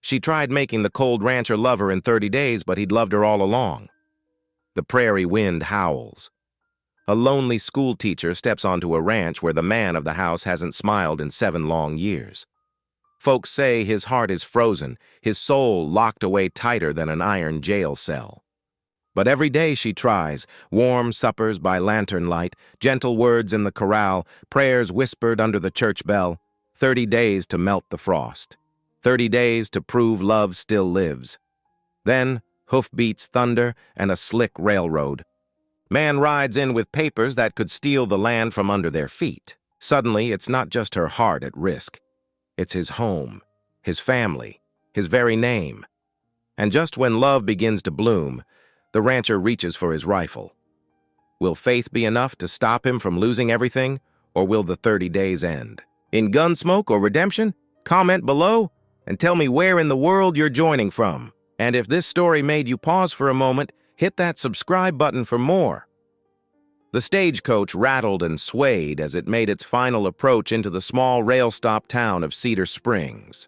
She tried making the cold rancher love her in 30 days, but he'd loved her all along. The prairie wind howls. A lonely school teacher steps onto a ranch where the man of the house hasn't smiled in 7 long years. Folks say his heart is frozen, his soul locked away tighter than an iron jail cell. But every day she tries, warm suppers by lantern light, gentle words in the corral, prayers whispered under the church bell, 30 days to melt the frost, 30 days to prove love still lives. Then, hoofbeats thunder and a slick railroad. Man rides in with papers that could steal the land from under their feet. Suddenly, it's not just her heart at risk. It's his home, his family, his very name. And just when love begins to bloom, the rancher reaches for his rifle. Will faith be enough to stop him from losing everything, or will the 30 days end? In Gunsmoke or Redemption? Comment below and tell me where in the world you're joining from. And if this story made you pause for a moment, hit that subscribe button for more. The stagecoach rattled and swayed as it made its final approach into the small rail-stop town of Cedar Springs.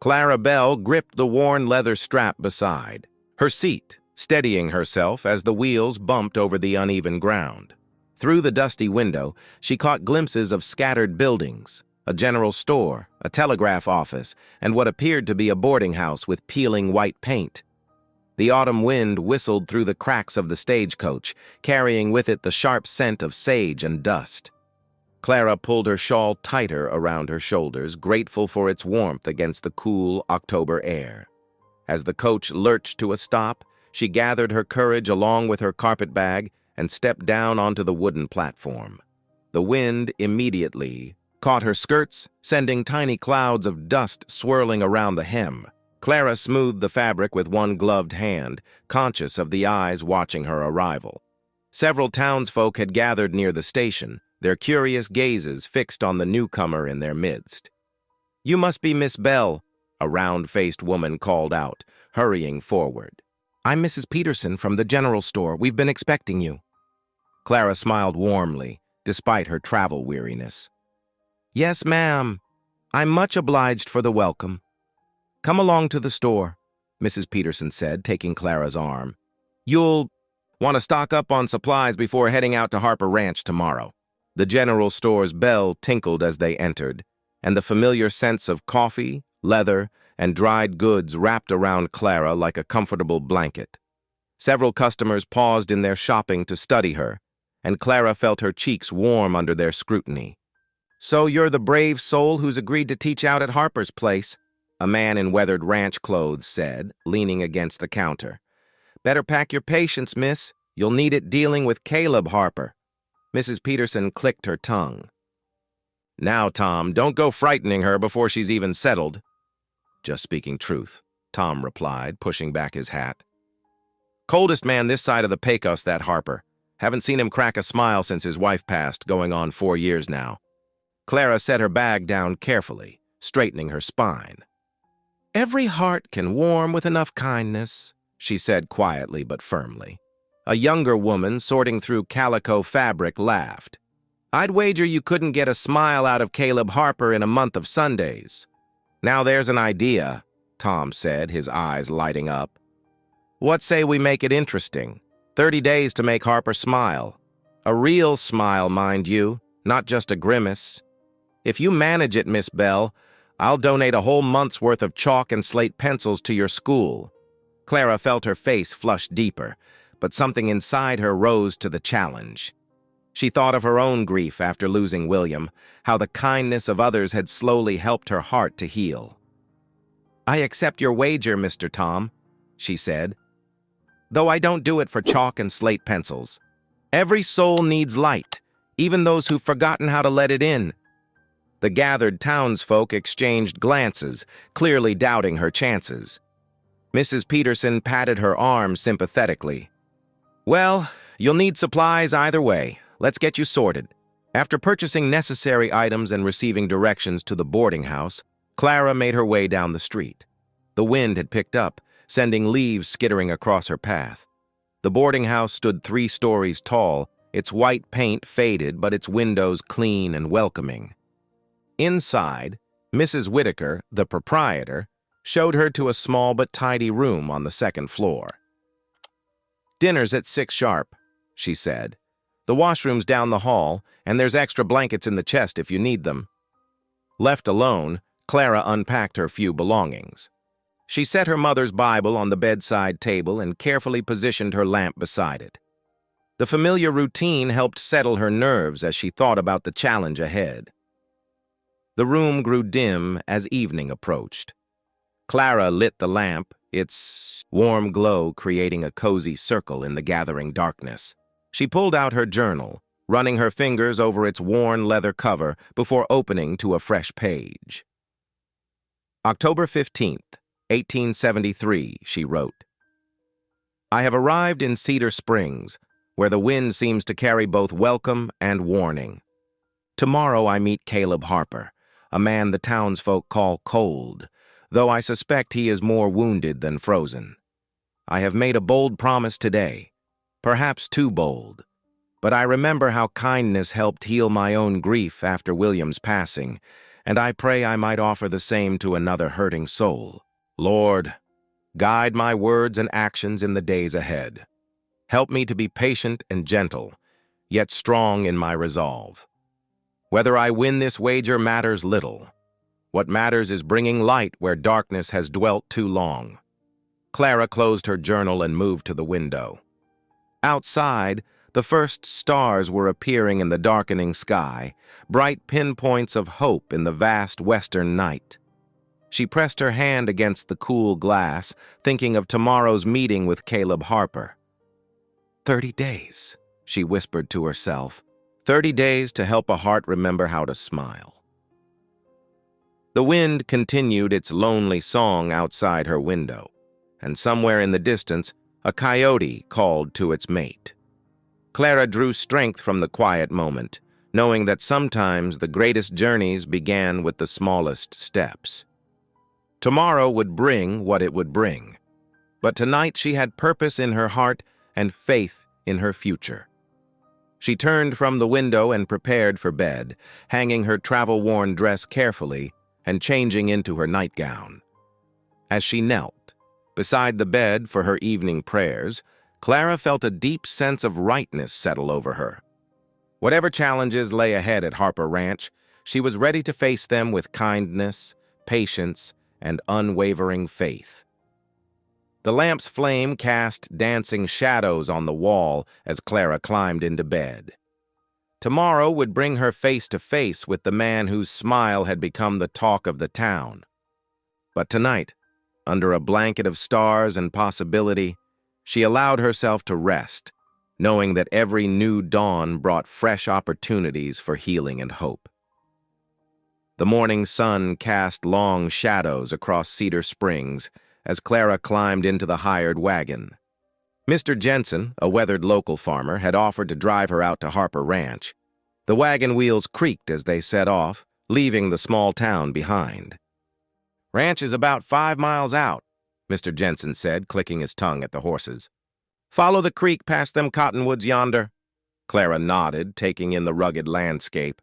Clara Bell gripped the worn leather strap beside her seat, steadying herself as the wheels bumped over the uneven ground. Through the dusty window, she caught glimpses of scattered buildings, a general store, a telegraph office, and what appeared to be a boarding house with peeling white paint. The autumn wind whistled through the cracks of the stagecoach, carrying with it the sharp scent of sage and dust. Clara pulled her shawl tighter around her shoulders, grateful for its warmth against the cool October air. As the coach lurched to a stop, she gathered her courage along with her carpetbag and stepped down onto the wooden platform. The wind immediately caught her skirts, sending tiny clouds of dust swirling around the hem. Clara smoothed the fabric with one gloved hand, conscious of the eyes watching her arrival. Several townsfolk had gathered near the station, their curious gazes fixed on the newcomer in their midst. "You must be Miss Bell," a round-faced woman called out, hurrying forward. "I'm Mrs. Peterson from the general store. We've been expecting you." Clara smiled warmly, despite her travel weariness. "Yes, ma'am. I'm much obliged for the welcome. Come along to the store," Mrs. Peterson said, taking Clara's arm. "You'll want to stock up on supplies before heading out to Harper Ranch tomorrow." The general store's bell tinkled as they entered, and the familiar scents of coffee, leather, and dried goods wrapped around Clara like a comfortable blanket. Several customers paused in their shopping to study her, and Clara felt her cheeks warm under their scrutiny. "So you're the brave soul who's agreed to teach out at Harper's place," a man in weathered ranch clothes said, leaning against the counter. "Better pack your patience, miss. You'll need it dealing with Caleb Harper." Mrs. Peterson clicked her tongue. "Now, Tom, don't go frightening her before she's even settled." "Just speaking truth," Tom replied, pushing back his hat. "Coldest man this side of the Pecos, that Harper. Haven't seen him crack a smile since his wife passed, going on 4 years now." Clara set her bag down carefully, straightening her spine. "Every heart can warm with enough kindness," she said quietly but firmly. A younger woman sorting through calico fabric laughed. "I'd wager you couldn't get a smile out of Caleb Harper in a month of Sundays." "Now there's an idea," Tom said, his eyes lighting up. "What say we make it interesting? 30 days to make Harper smile. A real smile, mind you, not just a grimace. If you manage it, Miss Bell, I'll donate a whole month's worth of chalk and slate pencils to your school." Clara felt her face flush deeper, but something inside her rose to the challenge. She thought of her own grief after losing William, how the kindness of others had slowly helped her heart to heal. "I accept your wager, Mr. Tom," she said, "though I don't do it for chalk and slate pencils. Every soul needs light, even those who've forgotten how to let it in." The gathered townsfolk exchanged glances, clearly doubting her chances. Mrs. Peterson patted her arm sympathetically. "Well, you'll need supplies either way. Let's get you sorted." After purchasing necessary items and receiving directions to the boarding house, Clara made her way down the street. The wind had picked up, sending leaves skittering across her path. The boarding house stood 3 stories tall, its white paint faded but its windows clean and welcoming. Inside, Mrs. Whitaker, the proprietor, showed her to a small but tidy room on the second floor. "Dinner's at 6 sharp," she said. "The washroom's down the hall, and there's extra blankets in the chest if you need them." Left alone, Clara unpacked her few belongings. She set her mother's Bible on the bedside table and carefully positioned her lamp beside it. The familiar routine helped settle her nerves as she thought about the challenge ahead. The room grew dim as evening approached. Clara lit the lamp, its warm glow creating a cozy circle in the gathering darkness. She pulled out her journal, running her fingers over its worn leather cover before opening to a fresh page. October 15th, 1873, she wrote. "I have arrived in Cedar Springs, where the wind seems to carry both welcome and warning. Tomorrow I meet Caleb Harper, a man the townsfolk call cold, though I suspect he is more wounded than frozen. I have made a bold promise today, perhaps too bold, but I remember how kindness helped heal my own grief after William's passing, and I pray I might offer the same to another hurting soul. Lord, guide my words and actions in the days ahead. Help me to be patient and gentle, yet strong in my resolve. Whether I win this wager matters little. What matters is bringing light where darkness has dwelt too long." Clara closed her journal and moved to the window. Outside, the first stars were appearing in the darkening sky, bright pinpoints of hope in the vast western night. She pressed her hand against the cool glass, thinking of tomorrow's meeting with Caleb Harper. 30 days, she whispered to herself. 30 days to help a heart remember how to smile. The wind continued its lonely song outside her window, and somewhere in the distance, a coyote called to its mate. Clara drew strength from the quiet moment, knowing that sometimes the greatest journeys began with the smallest steps. Tomorrow would bring what it would bring, but tonight she had purpose in her heart and faith in her future. She turned from the window and prepared for bed, hanging her travel-worn dress carefully and changing into her nightgown. As she knelt beside the bed for her evening prayers, Clara felt a deep sense of rightness settle over her. Whatever challenges lay ahead at Harper Ranch, she was ready to face them with kindness, patience, and unwavering faith. The lamp's flame cast dancing shadows on the wall as Clara climbed into bed. Tomorrow would bring her face to face with the man whose smile had become the talk of the town. But tonight, under a blanket of stars and possibility, she allowed herself to rest, knowing that every new dawn brought fresh opportunities for healing and hope. The morning sun cast long shadows across Cedar Springs as Clara climbed into the hired wagon. Mr. Jensen, a weathered local farmer, had offered to drive her out to Harper Ranch. The wagon wheels creaked as they set off, leaving the small town behind. "Ranch is about 5 miles out," Mr. Jensen said, clicking his tongue at the horses. "Follow the creek past them cottonwoods yonder." Clara nodded, taking in the rugged landscape.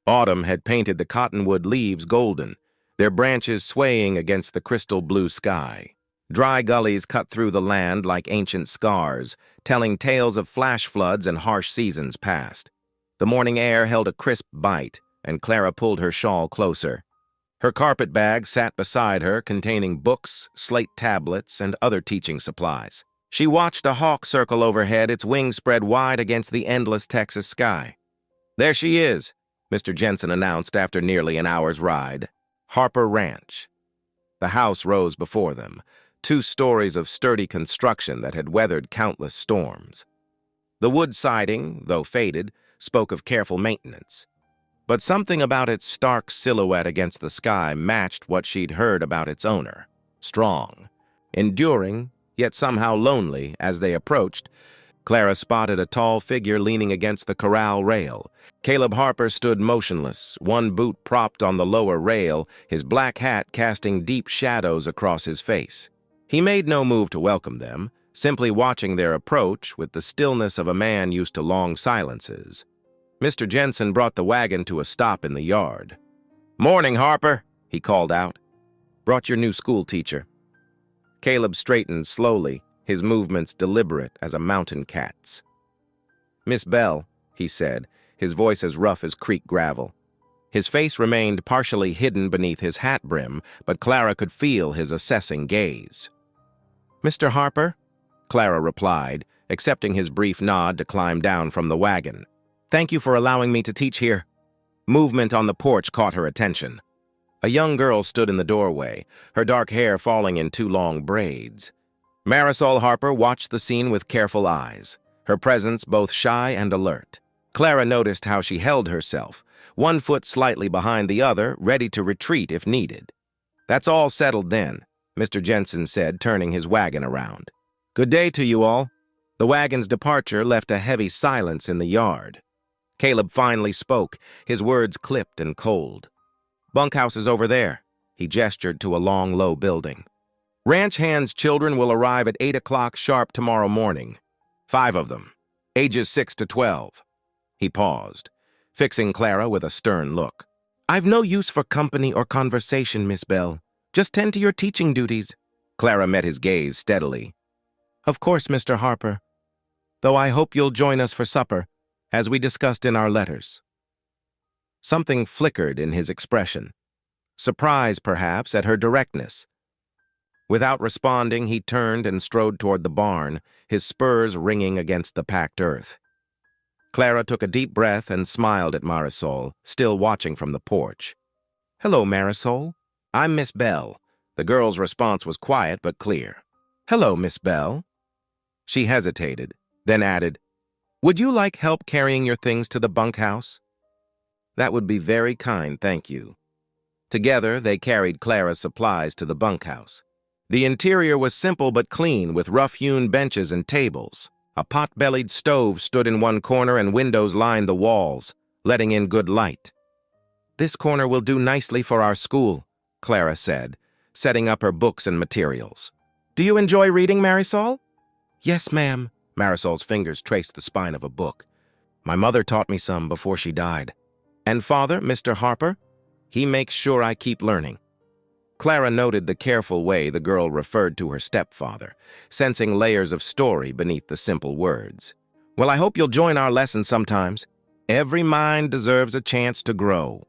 Autumn had painted the cottonwood leaves golden, their branches swaying against the crystal blue sky. Dry gullies cut through the land like ancient scars, telling tales of flash floods and harsh seasons past. The morning air held a crisp bite, and Clara pulled her shawl closer. Her carpet bag sat beside her, containing books, slate tablets, and other teaching supplies. She watched a hawk circle overhead, its wings spread wide against the endless Texas sky. "There she is," Mr. Jensen announced after nearly an hour's ride. Harper Ranch. The house rose before them, 2 stories of sturdy construction that had weathered countless storms. The wood siding, though faded, spoke of careful maintenance. But something about its stark silhouette against the sky matched what she'd heard about its owner. Strong, enduring, yet somehow lonely. As they approached, Clara spotted a tall figure leaning against the corral rail. Caleb Harper stood motionless, one boot propped on the lower rail, his black hat casting deep shadows across his face. He made no move to welcome them, simply watching their approach with the stillness of a man used to long silences. Mr. Jensen brought the wagon to a stop in the yard. "Morning, Harper," he called out. Brought your new school teacher. Caleb straightened slowly, his movements deliberate as a mountain cat's. Miss Bell, he said, his voice as rough as creek gravel. His face remained partially hidden beneath his hat brim, but Clara could feel his assessing gaze. Mr. Harper? Clara replied, accepting his brief nod to climb down from the wagon. Thank you for allowing me to teach here. Movement on the porch caught her attention. A young girl stood in the doorway, her dark hair falling in 2 long braids. Marisol Harper watched the scene with careful eyes, her presence both shy and alert. Clara noticed how she held herself, one foot slightly behind the other, ready to retreat if needed. That's all settled then, Mr. Jensen said, turning his wagon around. Good day to you all. The wagon's departure left a heavy silence in the yard. Caleb finally spoke, his words clipped and cold. Bunkhouse is over there. He gestured to a long, low building. Ranch hands' children will arrive at 8 o'clock sharp tomorrow morning. 5 of them, ages 6 to 12. He paused, fixing Clara with a stern look. I've no use for company or conversation, Miss Bell. Just tend to your teaching duties. Clara met his gaze steadily. Of course, Mr. Harper. Though I hope you'll join us for supper, as we discussed in our letters. Something flickered in his expression. Surprise, perhaps, at her directness. Without responding, he turned and strode toward the barn, his spurs ringing against the packed earth. Clara took a deep breath and smiled at Marisol, still watching from the porch. Hello, Marisol. I'm Miss Bell. The girl's response was quiet but clear. Hello, Miss Bell. She hesitated, then added, Would you like help carrying your things to the bunkhouse? That would be very kind, thank you. Together, they carried Clara's supplies to the bunkhouse. The interior was simple but clean, with rough-hewn benches and tables. A pot-bellied stove stood in one corner and windows lined the walls, letting in good light. This corner will do nicely for our school, Clara said, setting up her books and materials. Do you enjoy reading, Marisol? Yes, ma'am. Marisol's fingers traced the spine of a book. My mother taught me some before she died. And father, Mr. Harper? He makes sure I keep learning. Clara noted the careful way the girl referred to her stepfather, sensing layers of story beneath the simple words. Well, I hope you'll join our lessons sometimes. Every mind deserves a chance to grow.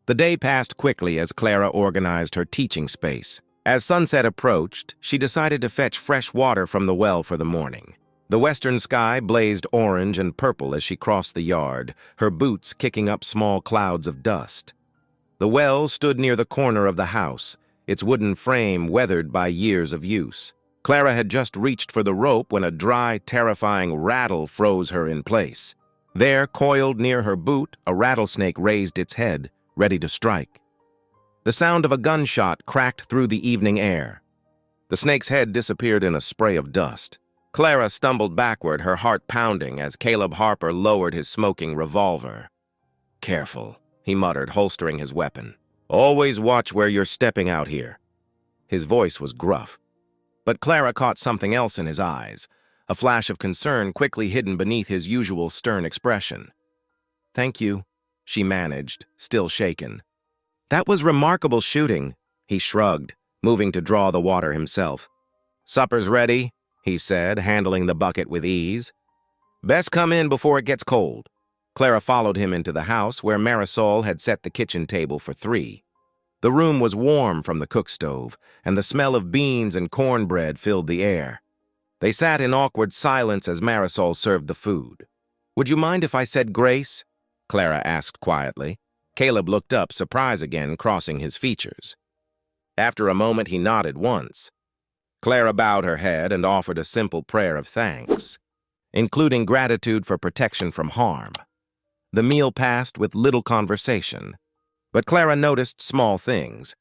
The day passed quickly as Clara organized her teaching space. As sunset approached, she decided to fetch fresh water from the well for the morning. The western sky blazed orange and purple as she crossed the yard, her boots kicking up small clouds of dust. The well stood near the corner of the house, its wooden frame weathered by years of use. Clara had just reached for the rope when a dry, terrifying rattle froze her in place. There, coiled near her boot, a rattlesnake raised its head, ready to strike. The sound of a gunshot cracked through the evening air. The snake's head disappeared in a spray of dust. Clara stumbled backward, her heart pounding, as Caleb Harper lowered his smoking revolver. Careful, he muttered, holstering his weapon. Always watch where you're stepping out here. His voice was gruff. But Clara caught something else in his eyes, a flash of concern quickly hidden beneath his usual stern expression. Thank you, she managed, still shaken. That was remarkable shooting, he shrugged, moving to draw the water himself. Supper's ready, he said, handling the bucket with ease. Best come in before it gets cold. Clara followed him into the house, where Marisol had set the kitchen table for 3. The room was warm from the cook stove, and the smell of beans and cornbread filled the air. They sat in awkward silence as Marisol served the food. Would you mind if I said grace? Clara asked quietly. Caleb looked up, surprise again crossing his features. After a moment, he nodded once. Clara bowed her head and offered a simple prayer of thanks, including gratitude for protection from harm. The meal passed with little conversation, but Clara noticed small things.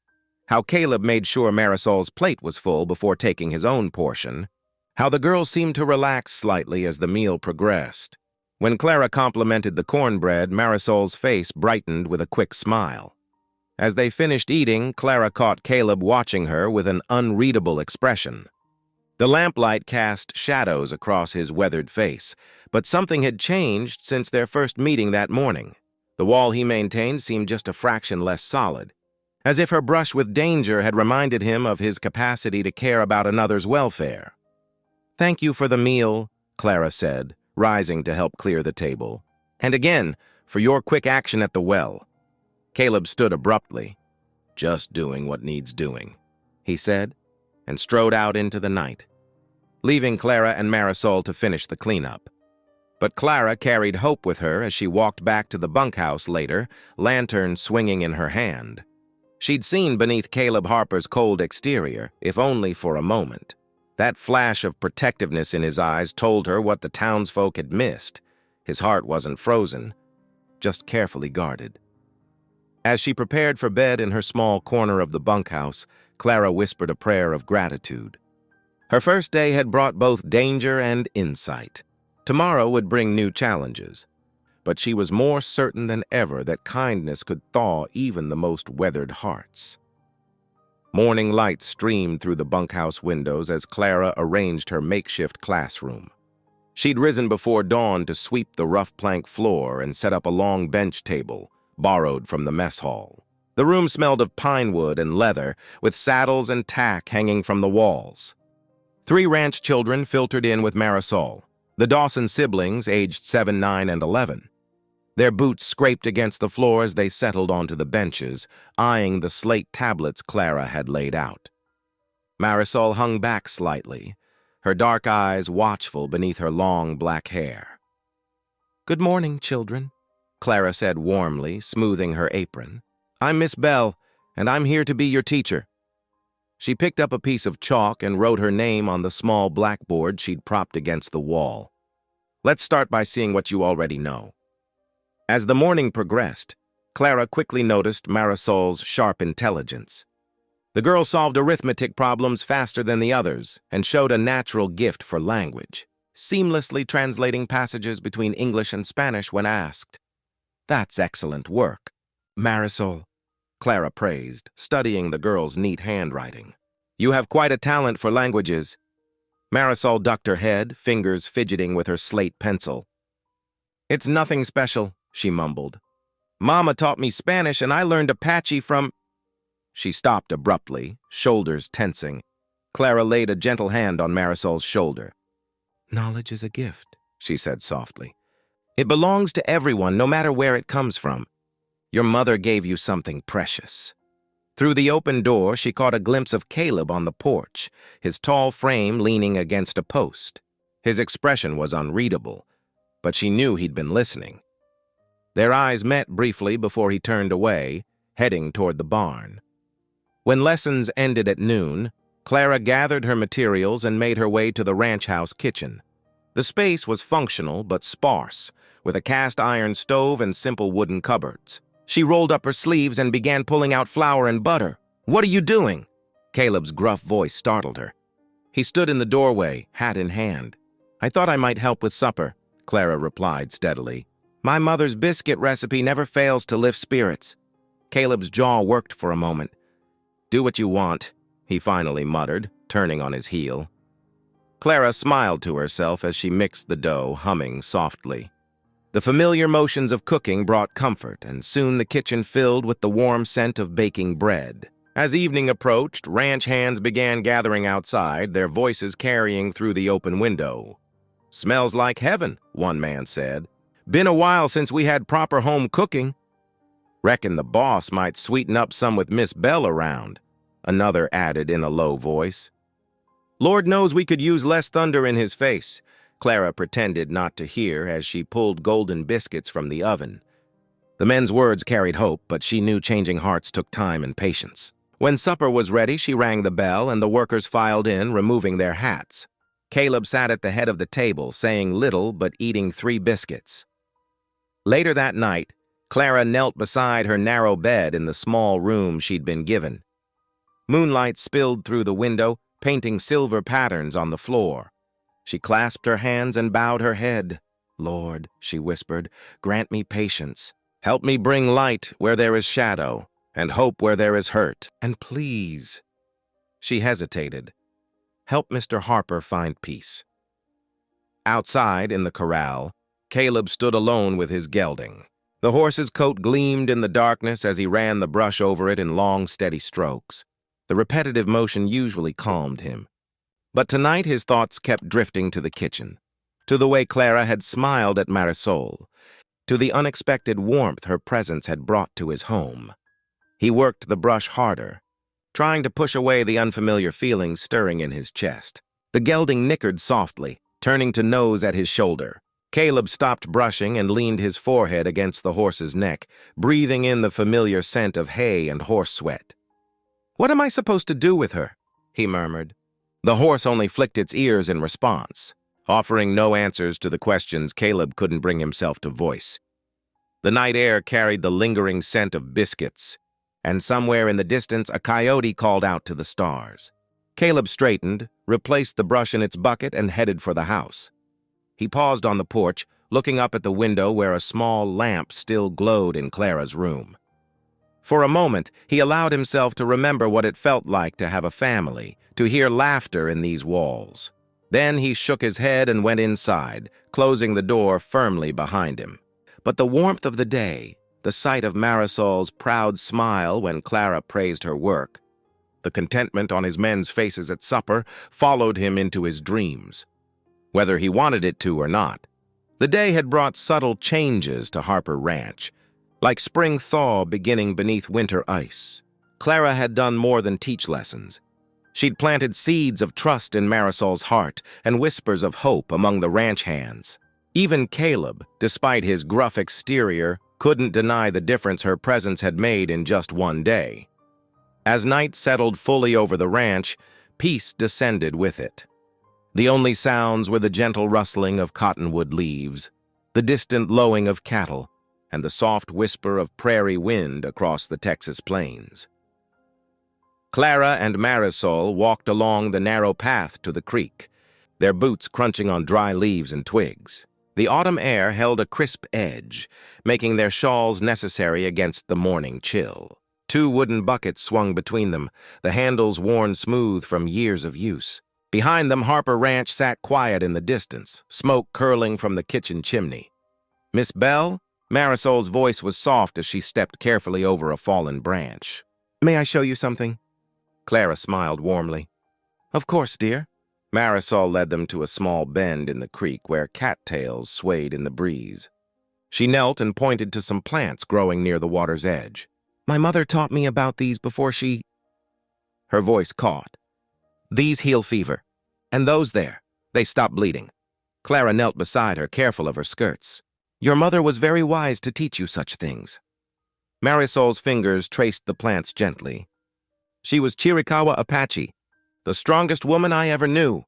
How Caleb made sure Marisol's plate was full before taking his own portion. How the girl seemed to relax slightly as the meal progressed. When Clara complimented the cornbread, Marisol's face brightened with a quick smile. As they finished eating, Clara caught Caleb watching her with an unreadable expression. The lamplight cast shadows across his weathered face, but something had changed since their first meeting that morning. The wall he maintained seemed just a fraction less solid. as if her brush with danger had reminded him of his capacity to care about another's welfare. "Thank you for the meal," Clara said, rising to help clear the table. "And again, for your quick action at the well." Caleb stood abruptly. "Just doing what needs doing," he said, and strode out into the night, leaving Clara and Marisol to finish the cleanup. But Clara carried hope with her as she walked back to the bunkhouse later, lantern swinging in her hand. She'd seen beneath Caleb Harper's cold exterior, if only for a moment. That flash of protectiveness in his eyes told her what the townsfolk had missed. His heart wasn't frozen, just carefully guarded. As she prepared for bed in her small corner of the bunkhouse, Clara whispered a prayer of gratitude. Her first day had brought both danger and insight. Tomorrow would bring new challenges, but she was more certain than ever that kindness could thaw even the most weathered hearts. Morning light streamed through the bunkhouse windows as Clara arranged her makeshift classroom. She'd risen before dawn to sweep the rough plank floor and set up a long bench table, borrowed from the mess hall. The room smelled of pine wood and leather, with saddles and tack hanging from the walls. 3 ranch children filtered in with Marisol, the Dawson siblings aged 7, 9, and 11. Their boots scraped against the floor as they settled onto the benches, eyeing the slate tablets Clara had laid out. Marisol hung back slightly, her dark eyes watchful beneath her long black hair. "Good morning, children," Clara said warmly, smoothing her apron. "I'm Miss Bell, and I'm here to be your teacher." She picked up a piece of chalk and wrote her name on the small blackboard she'd propped against the wall. "Let's start by seeing what you already know." As the morning progressed, Clara quickly noticed Marisol's sharp intelligence. The girl solved arithmetic problems faster than the others and showed a natural gift for language, seamlessly translating passages between English and Spanish when asked. "That's excellent work, Marisol," Clara praised, studying the girl's neat handwriting. "You have quite a talent for languages." Marisol ducked her head, fingers fidgeting with her slate pencil. "It's nothing special," she mumbled. "Mama taught me Spanish and I learned Apache from—" She stopped abruptly, shoulders tensing. Clara laid a gentle hand on Marisol's shoulder. "Knowledge is a gift," she said softly. "It belongs to everyone, no matter where it comes from. Your mother gave you something precious." Through the open door, she caught a glimpse of Caleb on the porch, his tall frame leaning against a post. His expression was unreadable, but she knew he'd been listening. Their eyes met briefly before he turned away, heading toward the barn. When lessons ended at noon, Clara gathered her materials and made her way to the ranch house kitchen. The space was functional but sparse, with a cast-iron stove and simple wooden cupboards. She rolled up her sleeves and began pulling out flour and butter. "What are you doing?" Caleb's gruff voice startled her. He stood in the doorway, hat in hand. "I thought I might help with supper," Clara replied steadily. "My mother's biscuit recipe never fails to lift spirits." Caleb's jaw worked for a moment. "Do what you want," he finally muttered, turning on his heel. Clara smiled to herself as she mixed the dough, humming softly. The familiar motions of cooking brought comfort, and soon the kitchen filled with the warm scent of baking bread. As evening approached, ranch hands began gathering outside, their voices carrying through the open window. "Smells like heaven," one man said. "Been a while since we had proper home cooking." "Reckon the boss might sweeten up some with Miss Bell around," another added in a low voice. "Lord knows we could use less thunder in his face," Clara pretended not to hear as she pulled golden biscuits from the oven. The men's words carried hope, but she knew changing hearts took time and patience. When supper was ready, she rang the bell and the workers filed in, removing their hats. Caleb sat at the head of the table, saying little but eating 3 biscuits. Later that night, Clara knelt beside her narrow bed in the small room she'd been given. Moonlight spilled through the window, painting silver patterns on the floor. She clasped her hands and bowed her head. "Lord," she whispered, "grant me patience. Help me bring light where there is shadow, and hope where there is hurt. And please—" She hesitated. "Help Mr. Harper find peace." Outside, in the corral, Caleb stood alone with his gelding. The horse's coat gleamed in the darkness as he ran the brush over it in long, steady strokes. The repetitive motion usually calmed him. But tonight his thoughts kept drifting to the kitchen, to the way Clara had smiled at Marisol, to the unexpected warmth her presence had brought to his home. He worked the brush harder, trying to push away the unfamiliar feelings stirring in his chest. The gelding nickered softly, turning to nose at his shoulder. Caleb stopped brushing and leaned his forehead against the horse's neck, breathing in the familiar scent of hay and horse sweat. "What am I supposed to do with her?" he murmured. The horse only flicked its ears in response, offering no answers to the questions Caleb couldn't bring himself to voice. The night air carried the lingering scent of biscuits, and somewhere in the distance a coyote called out to the stars. Caleb straightened, replaced the brush in its bucket, and headed for the house. He paused on the porch, looking up at the window where a small lamp still glowed in Clara's room. For a moment, he allowed himself to remember what it felt like to have a family, to hear laughter in these walls. Then he shook his head and went inside, closing the door firmly behind him. But the warmth of the day, the sight of Marisol's proud smile when Clara praised her work, the contentment on his men's faces at supper, followed him into his dreams, whether he wanted it to or not. The day had brought subtle changes to Harper Ranch, like spring thaw beginning beneath winter ice. Clara had done more than teach lessons. She'd planted seeds of trust in Marisol's heart and whispers of hope among the ranch hands. Even Caleb, despite his gruff exterior, couldn't deny the difference her presence had made in just one day. As night settled fully over the ranch, peace descended with it. The only sounds were the gentle rustling of cottonwood leaves, the distant lowing of cattle, and the soft whisper of prairie wind across the Texas plains. Clara and Marisol walked along the narrow path to the creek, their boots crunching on dry leaves and twigs. The autumn air held a crisp edge, making their shawls necessary against the morning chill. 2 wooden buckets swung between them, the handles worn smooth from years of use. Behind them, Harper Ranch sat quiet in the distance, smoke curling from the kitchen chimney. "Miss Bell?" Marisol's voice was soft as she stepped carefully over a fallen branch. "May I show you something?" Clara smiled warmly. "Of course, dear." Marisol led them to a small bend in the creek where cattails swayed in the breeze. She knelt and pointed to some plants growing near the water's edge. "My mother taught me about these before she—" Her voice caught. "These heal fever. And those there, they stop bleeding." Clara knelt beside her, careful of her skirts. "Your mother was very wise to teach you such things." Marisol's fingers traced the plants gently. "She was Chiricahua Apache, the strongest woman I ever knew."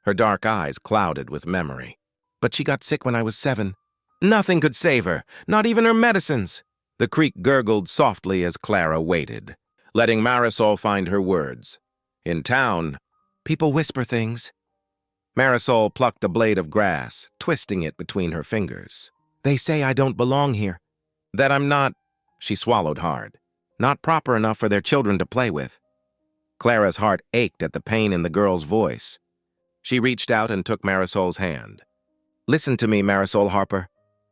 Her dark eyes clouded with memory. "But she got sick when I was 7. Nothing could save her, not even her medicines." The creek gurgled softly as Clara waited, letting Marisol find her words. "In town, people whisper things." Marisol plucked a blade of grass, twisting it between her fingers. "They say I don't belong here, that I'm not—" She swallowed hard. "Not proper enough for their children to play with." Clara's heart ached at the pain in the girl's voice. She reached out and took Marisol's hand. "Listen to me, Marisol Harper.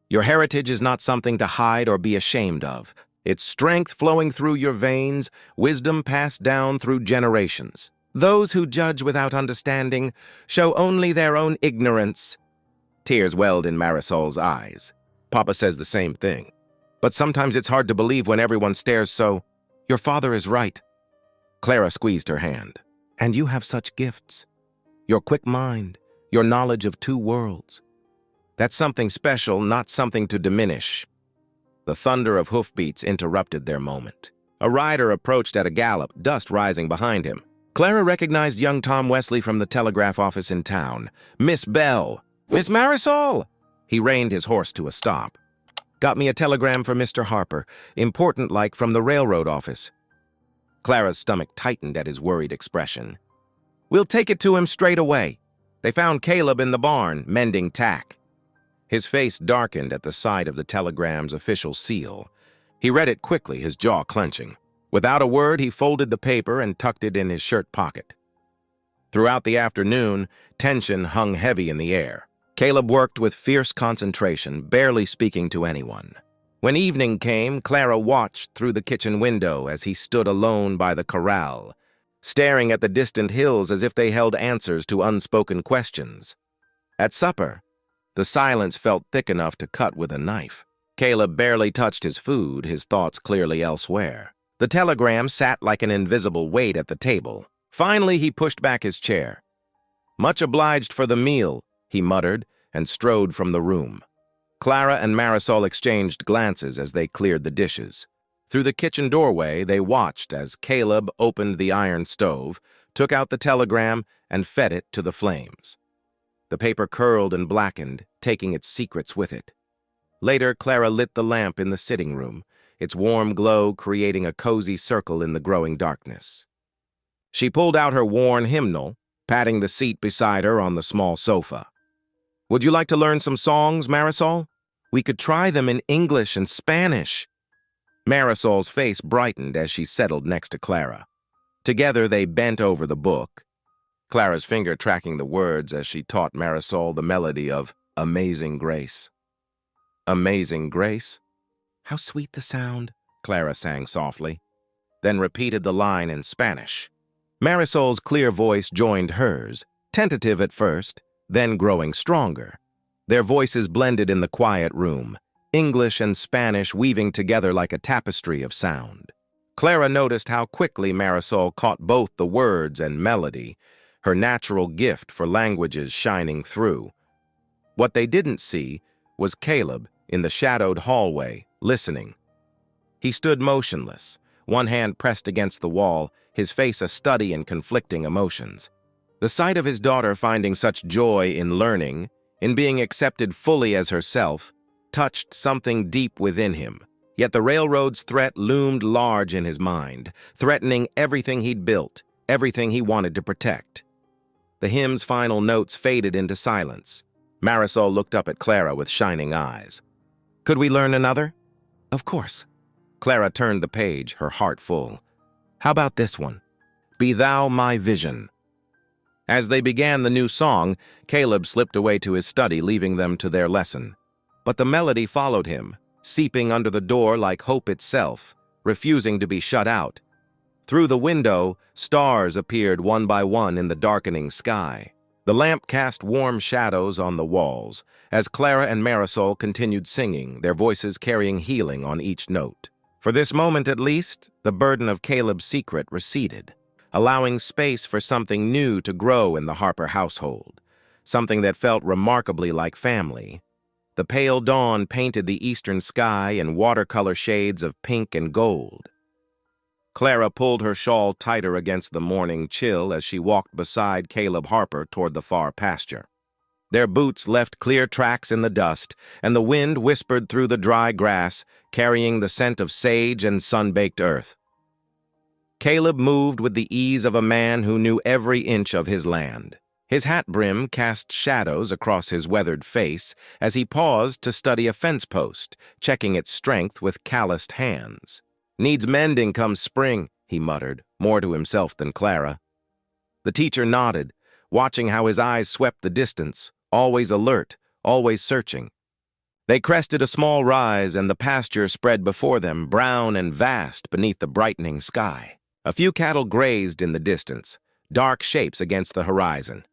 Your heritage is not something to hide or be ashamed of. It's strength flowing through your veins, wisdom passed down through generations. Those who judge without understanding show only their own ignorance." Tears welled in Marisol's eyes. "Papa says the same thing. But sometimes it's hard to believe when everyone stares so. Your father is right." Clara squeezed her hand. "And you have such gifts. Your quick mind, your knowledge of 2 worlds. That's something special, not something to diminish." The thunder of hoofbeats interrupted their moment. A rider approached at a gallop, dust rising behind him. Clara recognized young Tom Wesley from the telegraph office in town. "Miss Bell! Miss Marisol!" He reined his horse to a stop. "Got me a telegram for Mr. Harper, important like from the railroad office." Clara's stomach tightened at his worried expression. "We'll take it to him straight away. They found Caleb in the barn, mending tack." His face darkened at the sight of the telegram's official seal. He read it quickly, his jaw clenching. Without a word, he folded the paper and tucked it in his shirt pocket. Throughout the afternoon, tension hung heavy in the air. Caleb worked with fierce concentration, barely speaking to anyone. When evening came, Clara watched through the kitchen window as he stood alone by the corral, staring at the distant hills as if they held answers to unspoken questions. At supper, the silence felt thick enough to cut with a knife. Caleb barely touched his food, his thoughts clearly elsewhere. The telegram sat like an invisible weight at the table. Finally, he pushed back his chair. "Much obliged for the meal," he muttered, and strode from the room. Clara and Marisol exchanged glances as they cleared the dishes. Through the kitchen doorway, they watched as Caleb opened the iron stove, took out the telegram, and fed it to the flames. The paper curled and blackened, taking its secrets with it. Later, Clara lit the lamp in the sitting room, its warm glow creating a cozy circle in the growing darkness. She pulled out her worn hymnal, patting the seat beside her on the small sofa. "Would you like to learn some songs, Marisol? We could try them in English and Spanish." Marisol's face brightened as she settled next to Clara. Together, they bent over the book, Clara's finger tracking the words as she taught Marisol the melody of Amazing Grace. "Amazing Grace? How sweet the sound," Clara sang softly, then repeated the line in Spanish. Marisol's clear voice joined hers, tentative at first, then growing stronger. Their voices blended in the quiet room, English and Spanish weaving together like a tapestry of sound. Clara noticed how quickly Marisol caught both the words and melody, her natural gift for languages shining through. What they didn't see was Caleb in the shadowed hallway, listening. He stood motionless, one hand pressed against the wall, his face a study in conflicting emotions. The sight of his daughter finding such joy in learning, in being accepted fully as herself, touched something deep within him. Yet the railroad's threat loomed large in his mind, threatening everything he'd built, everything he wanted to protect. The hymn's final notes faded into silence. Marisol looked up at Clara with shining eyes. "Could we learn another?" "Of course." Clara turned the page, her heart full. "How about this one? Be Thou My Vision." As they began the new song, Caleb slipped away to his study, leaving them to their lesson. But the melody followed him, seeping under the door like hope itself, refusing to be shut out. Through the window, stars appeared one by one in the darkening sky. The lamp cast warm shadows on the walls, as Clara and Marisol continued singing, their voices carrying healing on each note. For this moment at least, the burden of Caleb's secret receded, allowing space for something new to grow in the Harper household, something that felt remarkably like family. The pale dawn painted the eastern sky in watercolor shades of pink and gold. Clara pulled her shawl tighter against the morning chill as she walked beside Caleb Harper toward the far pasture. Their boots left clear tracks in the dust, and the wind whispered through the dry grass, carrying the scent of sage and sun-baked earth. Caleb moved with the ease of a man who knew every inch of his land. His hat brim cast shadows across his weathered face as he paused to study a fence post, checking its strength with calloused hands. "Needs mending come spring," he muttered, more to himself than Clara. The teacher nodded, watching how his eyes swept the distance, always alert, always searching. They crested a small rise, and the pasture spread before them, brown and vast beneath the brightening sky. A few cattle grazed in the distance, dark shapes against the horizon.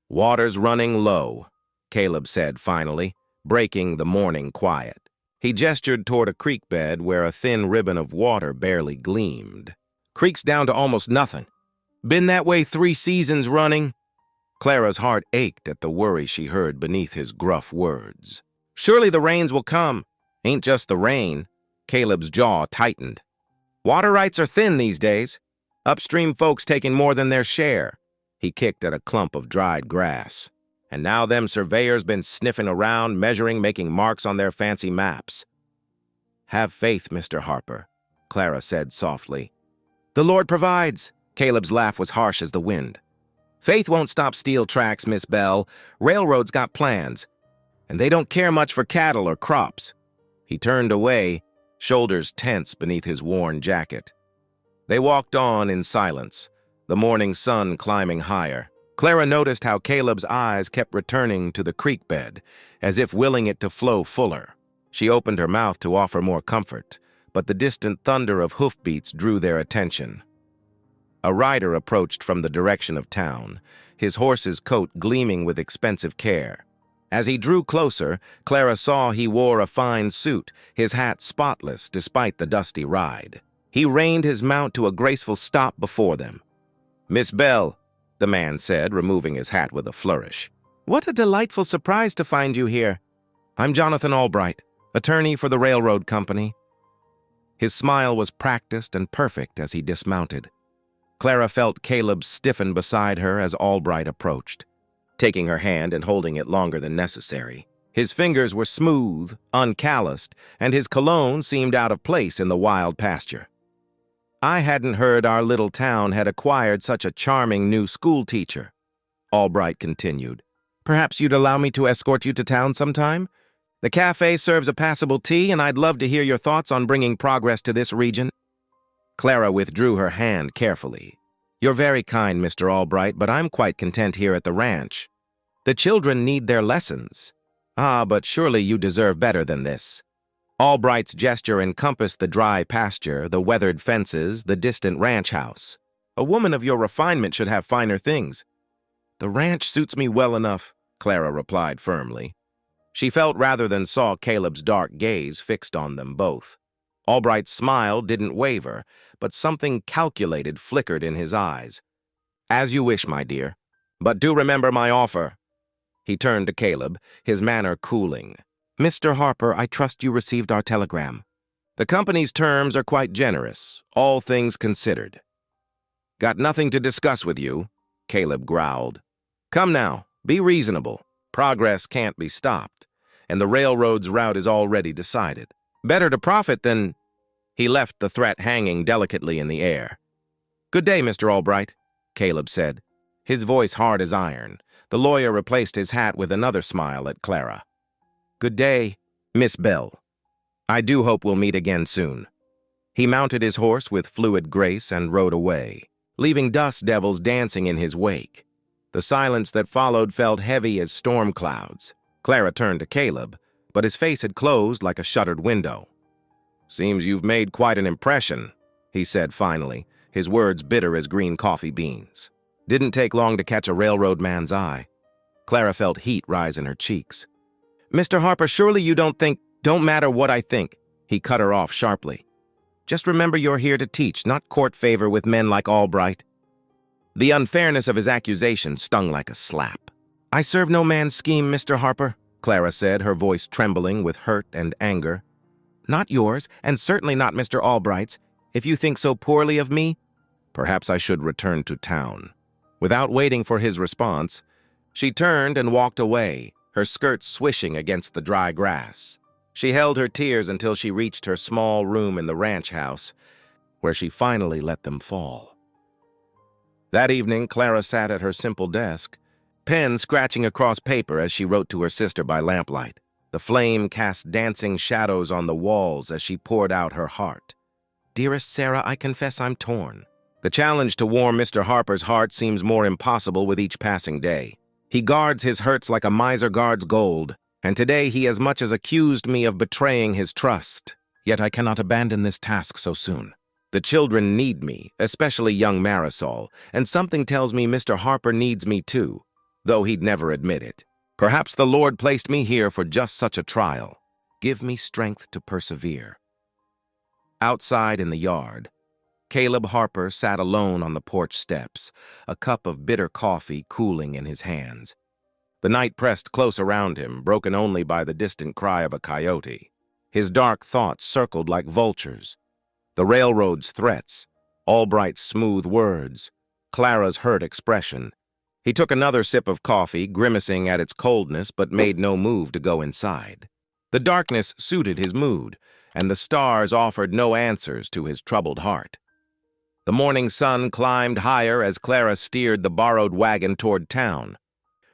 "Water's running low," Caleb said finally, breaking the morning quiet. He gestured toward a creek bed where a thin ribbon of water barely gleamed. "Creek's down to almost nothing. Been that way 3 seasons running." Clara's heart ached at the worry she heard beneath his gruff words. "Surely the rains will come." "Ain't just the rain." Caleb's jaw tightened. "Water rights are thin these days. Upstream folks taking more than their share." He kicked at a clump of dried grass. "And now them surveyors been sniffing around, measuring, making marks on their fancy maps." "Have faith, Mr. Harper," Clara said softly. "The Lord provides." Caleb's laugh was harsh as the wind. "Faith won't stop steel tracks, Miss Bell. Railroads got plans, and they don't care much for cattle or crops." He turned away, shoulders tense beneath his worn jacket. They walked on in silence, the morning sun climbing higher. Clara noticed how Caleb's eyes kept returning to the creek bed, as if willing it to flow fuller. She opened her mouth to offer more comfort, but the distant thunder of hoofbeats drew their attention. A rider approached from the direction of town, his horse's coat gleaming with expensive care. As he drew closer, Clara saw he wore a fine suit, his hat spotless despite the dusty ride. He reined his mount to a graceful stop before them. "Miss Bell," the man said, removing his hat with a flourish. "What a delightful surprise to find you here. I'm Jonathan Albright, attorney for the railroad company." His smile was practiced and perfect as he dismounted. Clara felt Caleb stiffen beside her as Albright approached, taking her hand and holding it longer than necessary. His fingers were smooth, uncalloused, and his cologne seemed out of place in the wild pasture. "I hadn't heard our little town had acquired such a charming new school teacher," Albright continued. "Perhaps you'd allow me to escort you to town sometime? The cafe serves a passable tea, and I'd love to hear your thoughts on bringing progress to this region." Clara withdrew her hand carefully. "You're very kind, Mr. Albright, but I'm quite content here at the ranch. The children need their lessons." "Ah, but surely you deserve better than this." Albright's gesture encompassed the dry pasture, the weathered fences, the distant ranch house. "A woman of your refinement should have finer things." "The ranch suits me well enough," Clara replied firmly. She felt rather than saw Caleb's dark gaze fixed on them both. Albright's smile didn't waver, but something calculated flickered in his eyes. "As you wish, my dear. But do remember my offer." He turned to Caleb, his manner cooling. "Mr. Harper, I trust you received our telegram. The company's terms are quite generous, all things considered." "Got nothing to discuss with you," Caleb growled. "Come now, be reasonable. Progress can't be stopped, and the railroad's route is already decided. Better to profit than—" He left the threat hanging delicately in the air. "Good day, Mr. Albright," Caleb said, his voice hard as iron. The lawyer replaced his hat with another smile at Clara. "Good day, Miss Bell. I do hope we'll meet again soon." He mounted his horse with fluid grace and rode away, leaving dust devils dancing in his wake. The silence that followed felt heavy as storm clouds. Clara turned to Caleb, but his face had closed like a shuttered window. "Seems you've made quite an impression," he said finally, his words bitter as green coffee beans. Didn't take long to catch a railroad man's eye. Clara felt heat rise in her cheeks. "Mr. Harper, surely you don't matter what I think," he cut her off sharply. "Just remember you're here to teach, not court favor with men like Albright." The unfairness of his accusation stung like a slap. "I serve no man's scheme, Mr. Harper," Clara said, her voice trembling with hurt and anger. "Not yours, and certainly not Mr. Albright's. If you think so poorly of me—" "Perhaps I should return to town." Without waiting for his response, she turned and walked away, her skirts swishing against the dry grass. She held her tears until she reached her small room in the ranch house, where she finally let them fall. That evening, Clara sat at her simple desk, pen scratching across paper as she wrote to her sister by lamplight. The flame cast dancing shadows on the walls as she poured out her heart. "Dearest Sarah, I confess I'm torn. The challenge to warm Mr. Harper's heart seems more impossible with each passing day. He guards his hurts like a miser guards gold, and today he as much as accused me of betraying his trust. Yet I cannot abandon this task so soon. The children need me, especially young Marisol, and something tells me Mr. Harper needs me too, though he'd never admit it. Perhaps the Lord placed me here for just such a trial. Give me strength to persevere." Outside in the yard, Caleb Harper sat alone on the porch steps, a cup of bitter coffee cooling in his hands. The night pressed close around him, broken only by the distant cry of a coyote. His dark thoughts circled like vultures. The railroad's threats, Albright's smooth words, Clara's hurt expression. He took another sip of coffee, grimacing at its coldness, but made no move to go inside. The darkness suited his mood, and the stars offered no answers to his troubled heart. The morning sun climbed higher as Clara steered the borrowed wagon toward town,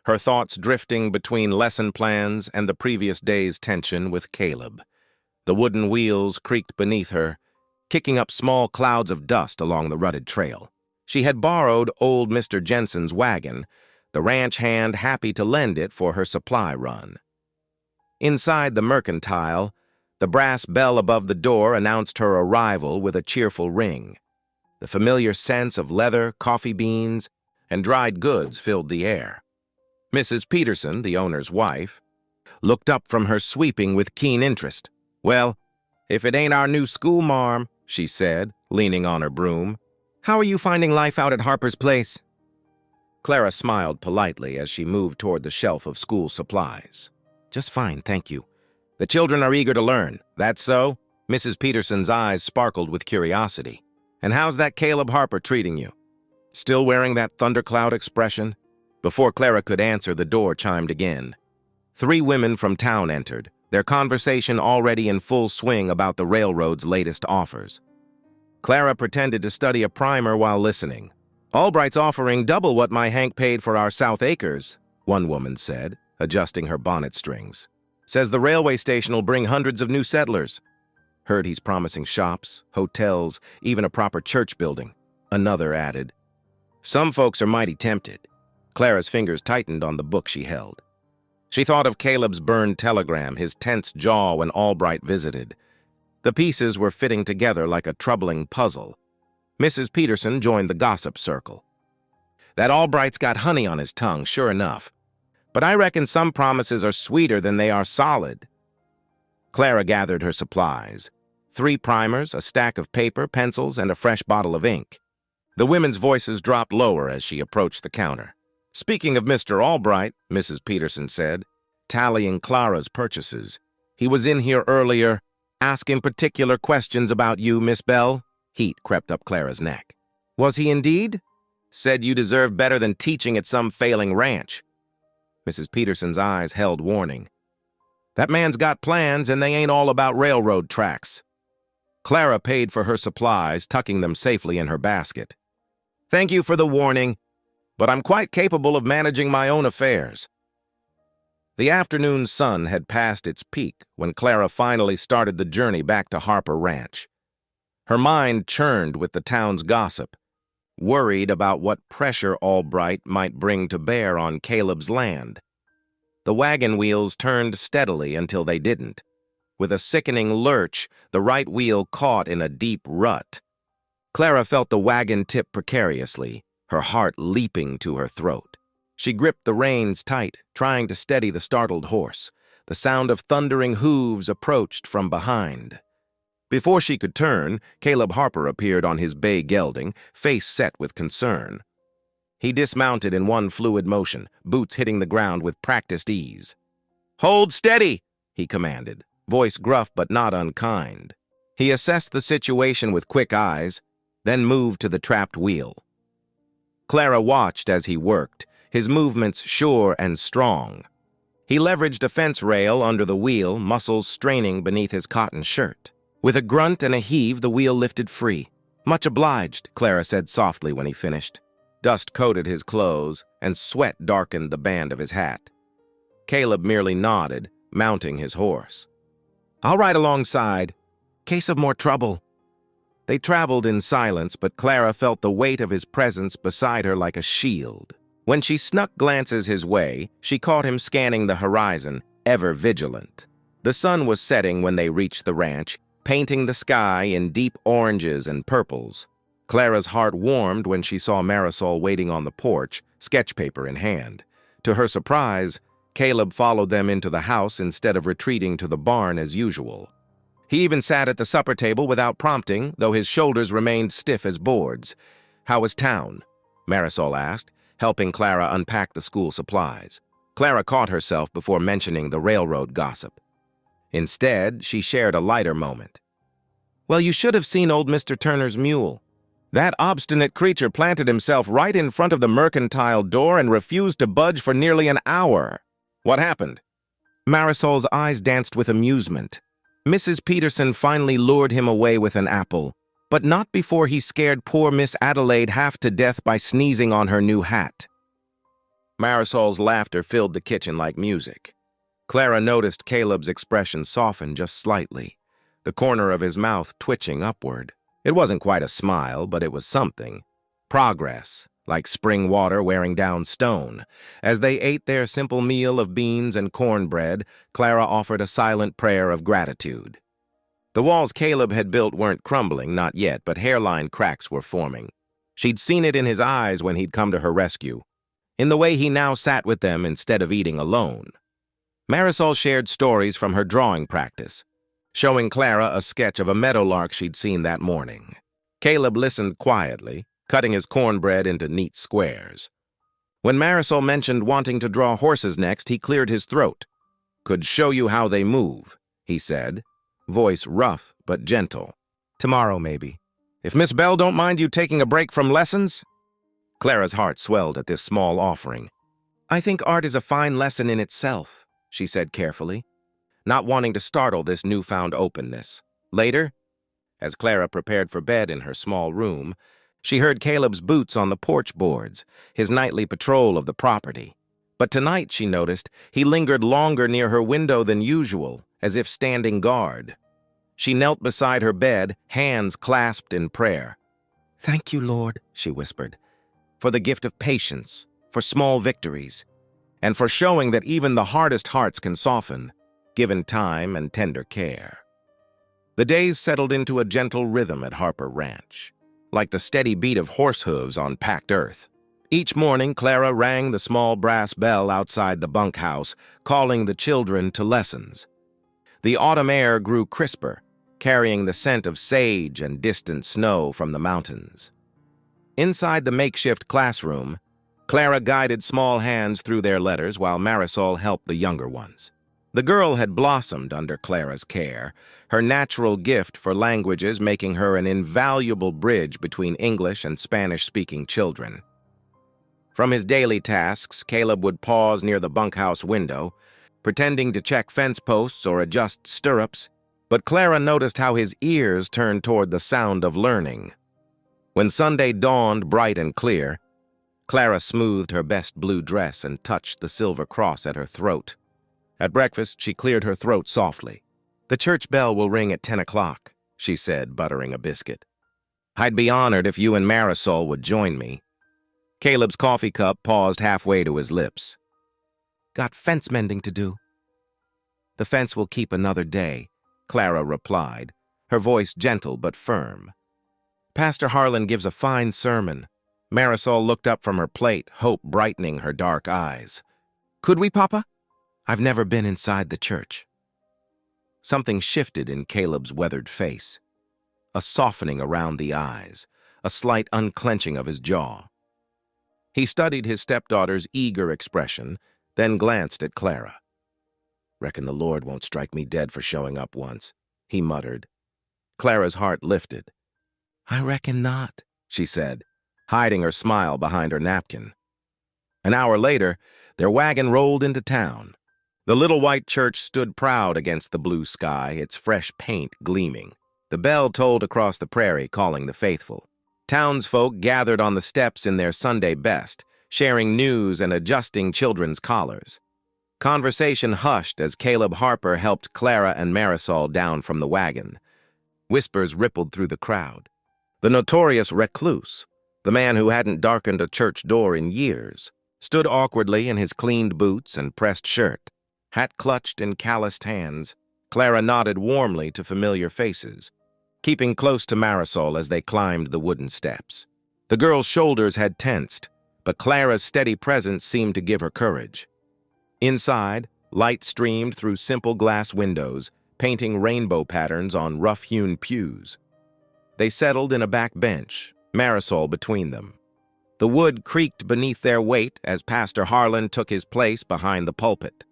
her thoughts drifting between lesson plans and the previous day's tension with Caleb. The wooden wheels creaked beneath her, kicking up small clouds of dust along the rutted trail. She had borrowed old Mr. Jensen's wagon, the ranch hand happy to lend it for her supply run. Inside the mercantile, The brass bell above the door announced her arrival with a cheerful ring. The familiar scents of leather, coffee beans, and dried goods filled the air. Mrs. Peterson, the owner's wife, looked up from her sweeping with keen interest. "Well, if it ain't our new school marm," she said, leaning on her broom. "How are you finding life out at Harper's Place?" Clara smiled politely as she moved toward the shelf of school supplies. "Just fine, thank you. The children are eager to learn. That's so?" Mrs. Peterson's eyes sparkled with curiosity. "And how's that Caleb Harper treating you? Still wearing that thundercloud expression?" Before Clara could answer, the door chimed again. 3 women from town entered, their conversation already in full swing about the railroad's latest offers. Clara pretended to study a primer while listening. "Albright's offering double what my Hank paid for our South Acres," one woman said, adjusting her bonnet strings. "Says the railway station will bring hundreds of new settlers. Heard he's promising shops, hotels, even a proper church building," another added. "Some folks are mighty tempted." Clara's fingers tightened on the book she held. She thought of Caleb's burned telegram, his tense jaw when Albright visited. The pieces were fitting together like a troubling puzzle. Mrs. Peterson joined the gossip circle. "That Albright's got honey on his tongue, sure enough. But I reckon some promises are sweeter than they are solid." Clara gathered her supplies. 3 primers, a stack of paper, pencils, and a fresh bottle of ink. The women's voices dropped lower as she approached the counter. "Speaking of Mr. Albright," Mrs. Peterson said, tallying Clara's purchases, "he was in here earlier, asking particular questions about you, Miss Bell." Heat crept up Clara's neck. "Was he indeed? Said you deserved better than teaching at some failing ranch." Mrs. Peterson's eyes held warning. "That man's got plans, and they ain't all about railroad tracks." Clara paid for her supplies, tucking them safely in her basket. "Thank you for the warning, but I'm quite capable of managing my own affairs." The afternoon sun had passed its peak when Clara finally started the journey back to Harper Ranch. Her mind churned with the town's gossip, worried about what pressure Albright might bring to bear on Caleb's land. The wagon wheels turned steadily until they didn't. With a sickening lurch, the right wheel caught in a deep rut. Clara felt the wagon tip precariously, her heart leaping to her throat. She gripped the reins tight, trying to steady the startled horse. The sound of thundering hooves approached from behind. Before she could turn, Caleb Harper appeared on his bay gelding, face set with concern. He dismounted in one fluid motion, boots hitting the ground with practiced ease. "Hold steady," he commanded, voice gruff but not unkind. He assessed the situation with quick eyes, then moved to the trapped wheel. Clara watched as he worked, his movements sure and strong. He leveraged a fence rail under the wheel, muscles straining beneath his cotton shirt. With a grunt and a heave, the wheel lifted free. "Much obliged," Clara said softly when he finished. Dust coated his clothes, and sweat darkened the band of his hat. Caleb merely nodded, mounting his horse. "I'll ride alongside. Case of more trouble." They traveled in silence, but Clara felt the weight of his presence beside her like a shield. When she snuck glances his way, she caught him scanning the horizon, ever vigilant. The sun was setting when they reached the ranch, painting the sky in deep oranges and purples. Clara's heart warmed when she saw Marisol waiting on the porch, sketch paper in hand. To her surprise, Caleb followed them into the house instead of retreating to the barn as usual. He even sat at the supper table without prompting, though his shoulders remained stiff as boards. "How was town?" Marisol asked, helping Clara unpack the school supplies. Clara caught herself before mentioning the railroad gossip. Instead, she shared a lighter moment. "Well, you should have seen old Mr. Turner's mule. That obstinate creature planted himself right in front of the mercantile door and refused to budge for nearly an hour." "What happened?" Marisol's eyes danced with amusement. Mrs. Peterson finally lured him away with an apple, but not before he scared poor Miss Adelaide half to death by sneezing on her new hat. Marisol's laughter filled the kitchen like music. Clara noticed Caleb's expression soften just slightly, the corner of his mouth twitching upward. It wasn't quite a smile, but it was something. Progress, like spring water wearing down stone. As they ate their simple meal of beans and cornbread, Clara offered a silent prayer of gratitude. The walls Caleb had built weren't crumbling, not yet, but hairline cracks were forming. She'd seen it in his eyes when he'd come to her rescue, in the way he now sat with them instead of eating alone. Marisol shared stories from her drawing practice, showing Clara a sketch of a meadowlark she'd seen that morning. Caleb listened quietly, cutting his cornbread into neat squares. When Marisol mentioned wanting to draw horses next, he cleared his throat. "Could show you how they move," he said, voice rough but gentle. "Tomorrow, maybe. If Miss Bell don't mind you taking a break from lessons?" Clara's heart swelled at this small offering. "I think art is a fine lesson in itself," she said carefully, not wanting to startle this newfound openness. Later, as Clara prepared for bed in her small room, she heard Caleb's boots on the porch boards, his nightly patrol of the property. But tonight, she noticed, he lingered longer near her window than usual, as if standing guard. She knelt beside her bed, hands clasped in prayer. "Thank you, Lord," she whispered, "for the gift of patience, for small victories, and for showing that even the hardest hearts can soften, given time and tender care." The days settled into a gentle rhythm at Harper Ranch, like the steady beat of horse hooves on packed earth. Each morning, Clara rang the small brass bell outside the bunkhouse, calling the children to lessons. The autumn air grew crisper, carrying the scent of sage and distant snow from the mountains. Inside the makeshift classroom, Clara guided small hands through their letters while Marisol helped the younger ones. The girl had blossomed under Clara's care, her natural gift for languages making her an invaluable bridge between English and Spanish-speaking children. From his daily tasks, Caleb would pause near the bunkhouse window, pretending to check fence posts or adjust stirrups, but Clara noticed how his ears turned toward the sound of learning. When Sunday dawned bright and clear, Clara smoothed her best blue dress and touched the silver cross at her throat. At breakfast, she cleared her throat softly. "The church bell will ring at 10 o'clock, she said, buttering a biscuit. "I'd be honored if you and Marisol would join me." Caleb's coffee cup paused halfway to his lips. "Got fence mending to do." "The fence will keep another day," Clara replied, her voice gentle but firm. "Pastor Harlan gives a fine sermon." Marisol looked up from her plate, hope brightening her dark eyes. "Could we, Papa? I've never been inside the church." Something shifted in Caleb's weathered face. A softening around the eyes, a slight unclenching of his jaw. He studied his stepdaughter's eager expression, then glanced at Clara. "Reckon the Lord won't strike me dead for showing up once," he muttered. Clara's heart lifted. "I reckon not," she said, hiding her smile behind her napkin. An hour later, their wagon rolled into town. The little white church stood proud against the blue sky, its fresh paint gleaming. The bell tolled across the prairie, calling the faithful. Townsfolk gathered on the steps in their Sunday best, sharing news and adjusting children's collars. Conversation hushed as Caleb Harper helped Clara and Marisol down from the wagon. Whispers rippled through the crowd. The notorious recluse, the man who hadn't darkened a church door in years, stood awkwardly in his cleaned boots and pressed shirt. Hat clutched in calloused hands, Clara nodded warmly to familiar faces, keeping close to Marisol as they climbed the wooden steps. The girl's shoulders had tensed, but Clara's steady presence seemed to give her courage. Inside, light streamed through simple glass windows, painting rainbow patterns on rough-hewn pews. They settled in a back bench, Marisol between them. The wood creaked beneath their weight as Pastor Harlan took his place behind the pulpit.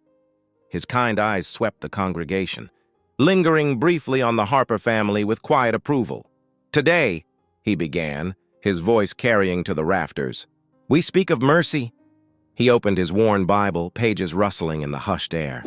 His kind eyes swept the congregation, lingering briefly on the Harper family with quiet approval. "Today," he began, his voice carrying to the rafters, "we speak of mercy." He opened his worn Bible, pages rustling in the hushed air.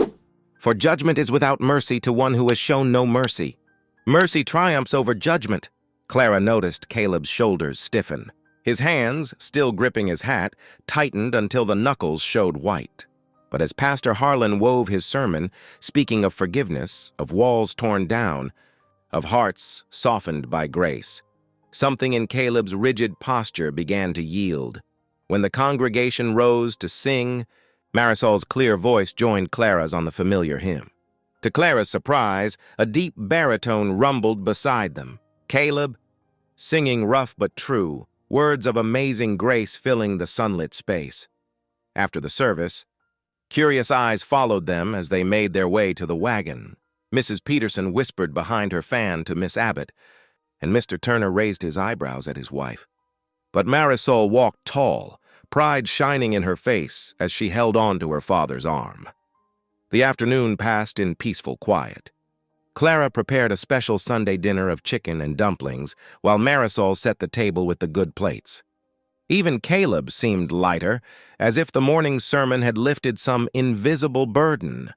"For judgment is without mercy to one who has shown no mercy. Mercy triumphs over judgment." Clara noticed Caleb's shoulders stiffen. His hands, still gripping his hat, tightened until the knuckles showed white. But as Pastor Harlan wove his sermon, speaking of forgiveness, of walls torn down, of hearts softened by grace, something in Caleb's rigid posture began to yield. When the congregation rose to sing, Marisol's clear voice joined Clara's on the familiar hymn. To Clara's surprise, a deep baritone rumbled beside them. Caleb, singing rough but true, words of amazing grace filling the sunlit space. After the service, curious eyes followed them as they made their way to the wagon. Mrs. Peterson whispered behind her fan to Miss Abbott, and Mr. Turner raised his eyebrows at his wife. But Marisol walked tall, pride shining in her face as she held on to her father's arm. The afternoon passed in peaceful quiet. Clara prepared a special Sunday dinner of chicken and dumplings, while Marisol set the table with the good plates. Even Caleb seemed lighter, as if the morning's sermon had lifted some invisible burden.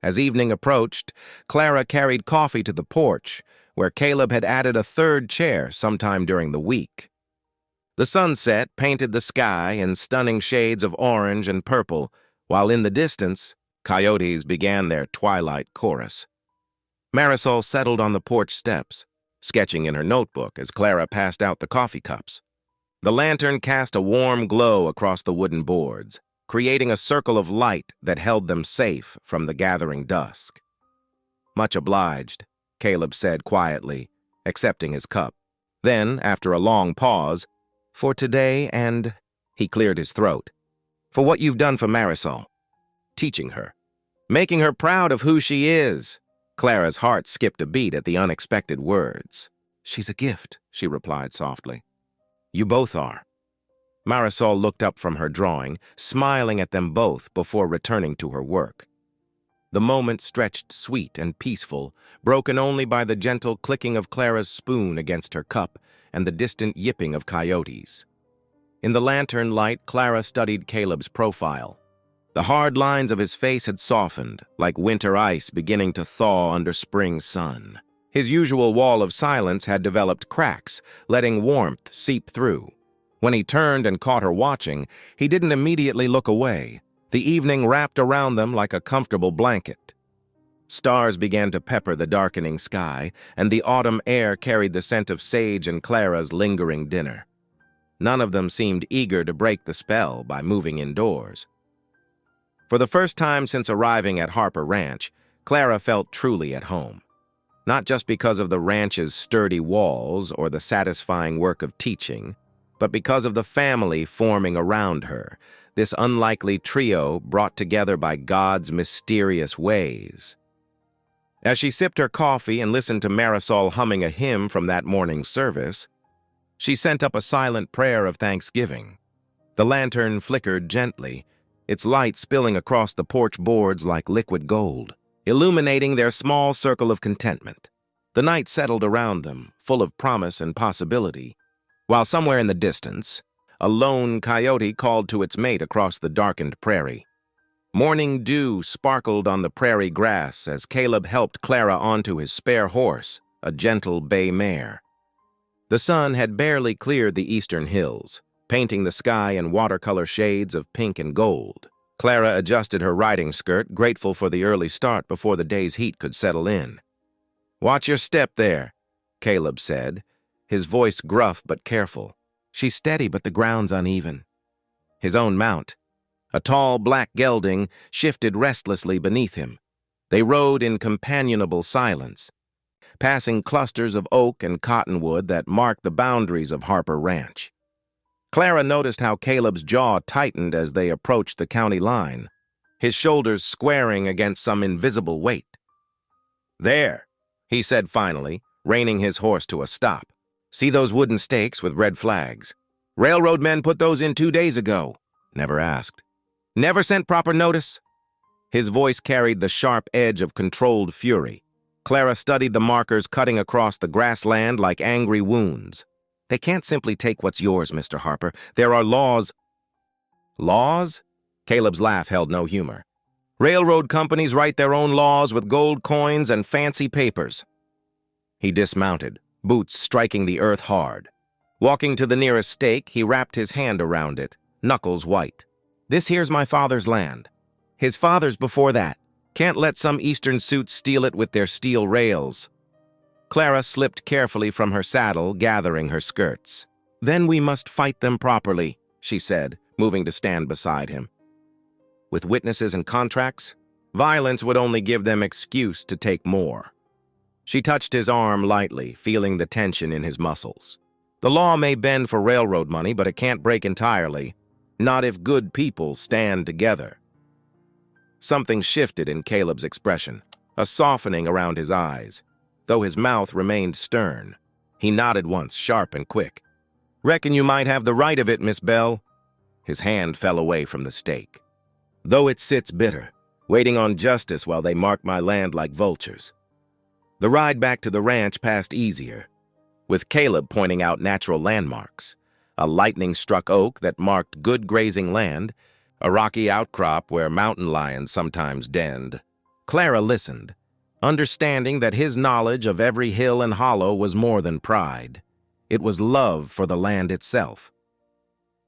As evening approached, Clara carried coffee to the porch, where Caleb had added a third chair sometime during the week. The sunset painted the sky in stunning shades of orange and purple, while in the distance, coyotes began their twilight chorus. Marisol settled on the porch steps, sketching in her notebook as Clara passed out the coffee cups. The lantern cast a warm glow across the wooden boards, creating a circle of light that held them safe from the gathering dusk. "Much obliged," Caleb said quietly, accepting his cup. Then, after a long pause, "For today and—" he cleared his throat. "For what you've done for Marisol. Teaching her. Making her proud of who she is." Clara's heart skipped a beat at the unexpected words. "She's a gift," she replied softly. "You both are." Marisol looked up from her drawing, smiling at them both before returning to her work. The moment stretched sweet and peaceful, broken only by the gentle clicking of Clara's spoon against her cup and the distant yipping of coyotes. In the lantern light, Clara studied Caleb's profile. The hard lines of his face had softened, like winter ice beginning to thaw under spring sun. His usual wall of silence had developed cracks, letting warmth seep through. When he turned and caught her watching, he didn't immediately look away. The evening wrapped around them like a comfortable blanket. Stars began to pepper the darkening sky, and the autumn air carried the scent of sage and Clara's lingering dinner. None of them seemed eager to break the spell by moving indoors. For the first time since arriving at Harper Ranch, Clara felt truly at home. Not just because of the ranch's sturdy walls or the satisfying work of teaching, but because of the family forming around her, this unlikely trio brought together by God's mysterious ways. As she sipped her coffee and listened to Marisol humming a hymn from that morning's service, she sent up a silent prayer of thanksgiving. The lantern flickered gently, its light spilling across the porch boards like liquid gold, illuminating their small circle of contentment. The night settled around them, full of promise and possibility, while somewhere in the distance, a lone coyote called to its mate across the darkened prairie. Morning dew sparkled on the prairie grass as Caleb helped Clara onto his spare horse, a gentle bay mare. The sun had barely cleared the eastern hills, painting the sky in watercolor shades of pink and gold. Clara adjusted her riding skirt, grateful for the early start before the day's heat could settle in. "Watch your step there," Caleb said, his voice gruff but careful. "She's steady, but the ground's uneven." His own mount, a tall black gelding, shifted restlessly beneath him. They rode in companionable silence, passing clusters of oak and cottonwood that marked the boundaries of Harper Ranch. Clara noticed how Caleb's jaw tightened as they approached the county line, his shoulders squaring against some invisible weight. "There," he said finally, reining his horse to a stop. "See those wooden stakes with red flags? Railroad men put those in 2 days ago." "Never asked." "Never sent proper notice?" His voice carried the sharp edge of controlled fury. Clara studied the markers cutting across the grassland like angry wounds. "They can't simply take what's yours, Mr. Harper. There are laws." "Laws?" Caleb's laugh held no humor. "Railroad companies write their own laws with gold coins and fancy papers." He dismounted, boots striking the earth hard. Walking to the nearest stake, he wrapped his hand around it, knuckles white. "This here's my father's land. His father's before that. Can't let some eastern suits steal it with their steel rails." Clara slipped carefully from her saddle, gathering her skirts. "Then we must fight them properly," she said, moving to stand beside him. "With witnesses and contracts?" Violence would only give them excuse to take more. She touched his arm lightly, feeling the tension in his muscles. The law may bend for railroad money, but it can't break entirely. Not if good people stand together. Something shifted in Caleb's expression, a softening around his eyes. Though his mouth remained stern, he nodded once, sharp and quick. "Reckon you might have the right of it, Miss Bell." His hand fell away from the stake. "Though it sits bitter, waiting on justice while they mark my land like vultures." The ride back to the ranch passed easier, with Caleb pointing out natural landmarks, a lightning-struck oak that marked good grazing land, a rocky outcrop where mountain lions sometimes denned. Clara listened, understanding that his knowledge of every hill and hollow was more than pride. It was love for the land itself.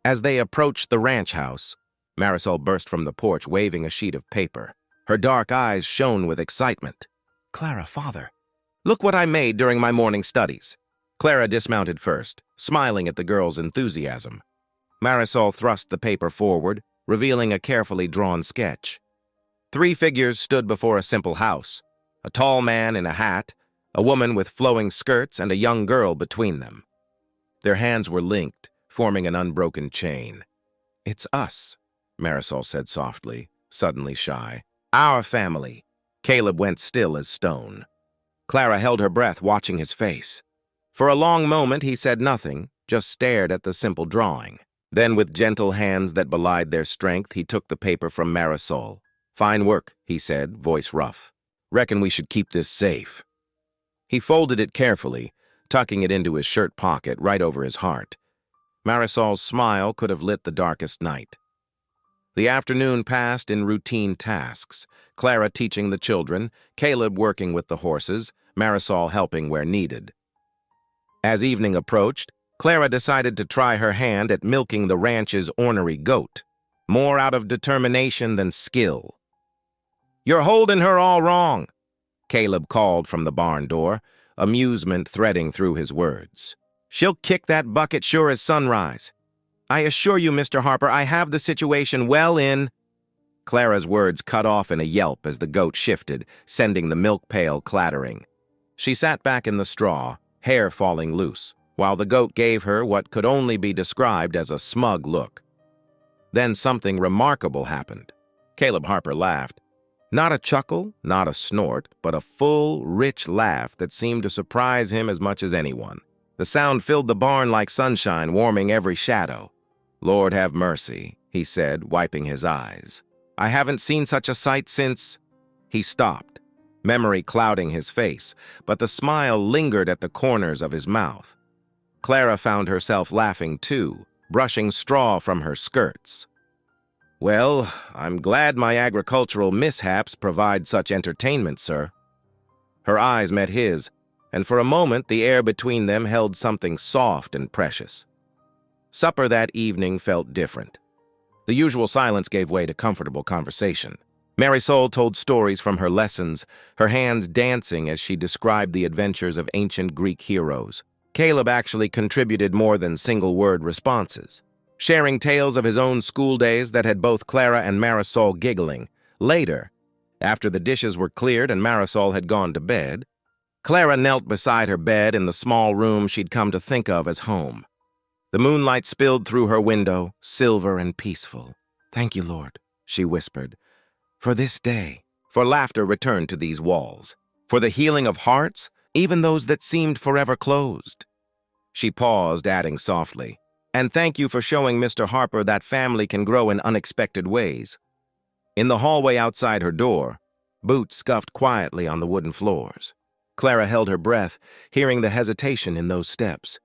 As they approached the ranch house, Marisol burst from the porch waving a sheet of paper. Her dark eyes shone with excitement. "Clara, father, look what I made during my morning studies." Clara dismounted first, smiling at the girl's enthusiasm. Marisol thrust the paper forward, revealing a carefully drawn sketch. 3 figures stood before a simple house, a tall man in a hat, a woman with flowing skirts, and a young girl between them. Their hands were linked, forming an unbroken chain. "It's us," Marisol said softly, suddenly shy. "Our family." Caleb went still as stone. Clara held her breath, watching his face. For a long moment he said nothing, just stared at the simple drawing. Then, with gentle hands that belied their strength, he took the paper from Marisol. "Fine work," he said, voice rough. "Reckon we should keep this safe." He folded it carefully, tucking it into his shirt pocket right over his heart. Marisol's smile could have lit the darkest night. The afternoon passed in routine tasks, Clara teaching the children, Caleb working with the horses, Marisol helping where needed. As evening approached, Clara decided to try her hand at milking the ranch's ornery goat, more out of determination than skill. "You're holding her all wrong," Caleb called from the barn door, amusement threading through his words. "She'll kick that bucket sure as sunrise. I assure you, Mr. Harper, I have the situation well in—" Clara's words cut off in a yelp as the goat shifted, sending the milk pail clattering. She sat back in the straw, hair falling loose, while the goat gave her what could only be described as a smug look. Then something remarkable happened. Caleb Harper laughed. Not a chuckle, not a snort, but a full, rich laugh that seemed to surprise him as much as anyone. The sound filled the barn like sunshine, warming every shadow. "Lord have mercy," he said, wiping his eyes. "I haven't seen such a sight since—" He stopped, memory clouding his face, but the smile lingered at the corners of his mouth. Clara found herself laughing too, brushing straw from her skirts. "Well, I'm glad my agricultural mishaps provide such entertainment, sir." Her eyes met his, and for a moment the air between them held something soft and precious. Supper that evening felt different. The usual silence gave way to comfortable conversation. Marisol told stories from her lessons, her hands dancing as she described the adventures of ancient Greek heroes. Caleb actually contributed more than single-word responses, sharing tales of his own school days that had both Clara and Marisol giggling. Later, after the dishes were cleared and Marisol had gone to bed, Clara knelt beside her bed in the small room she'd come to think of as home. The moonlight spilled through her window, silver and peaceful. "Thank you, Lord," she whispered, "for this day." For laughter returned to these walls, for the healing of hearts, even those that seemed forever closed. She paused, adding softly, "And thank you for showing Mr. Harper that family can grow in unexpected ways." In the hallway outside her door, boots scuffed quietly on the wooden floors. Clara held her breath, hearing the hesitation in those steps.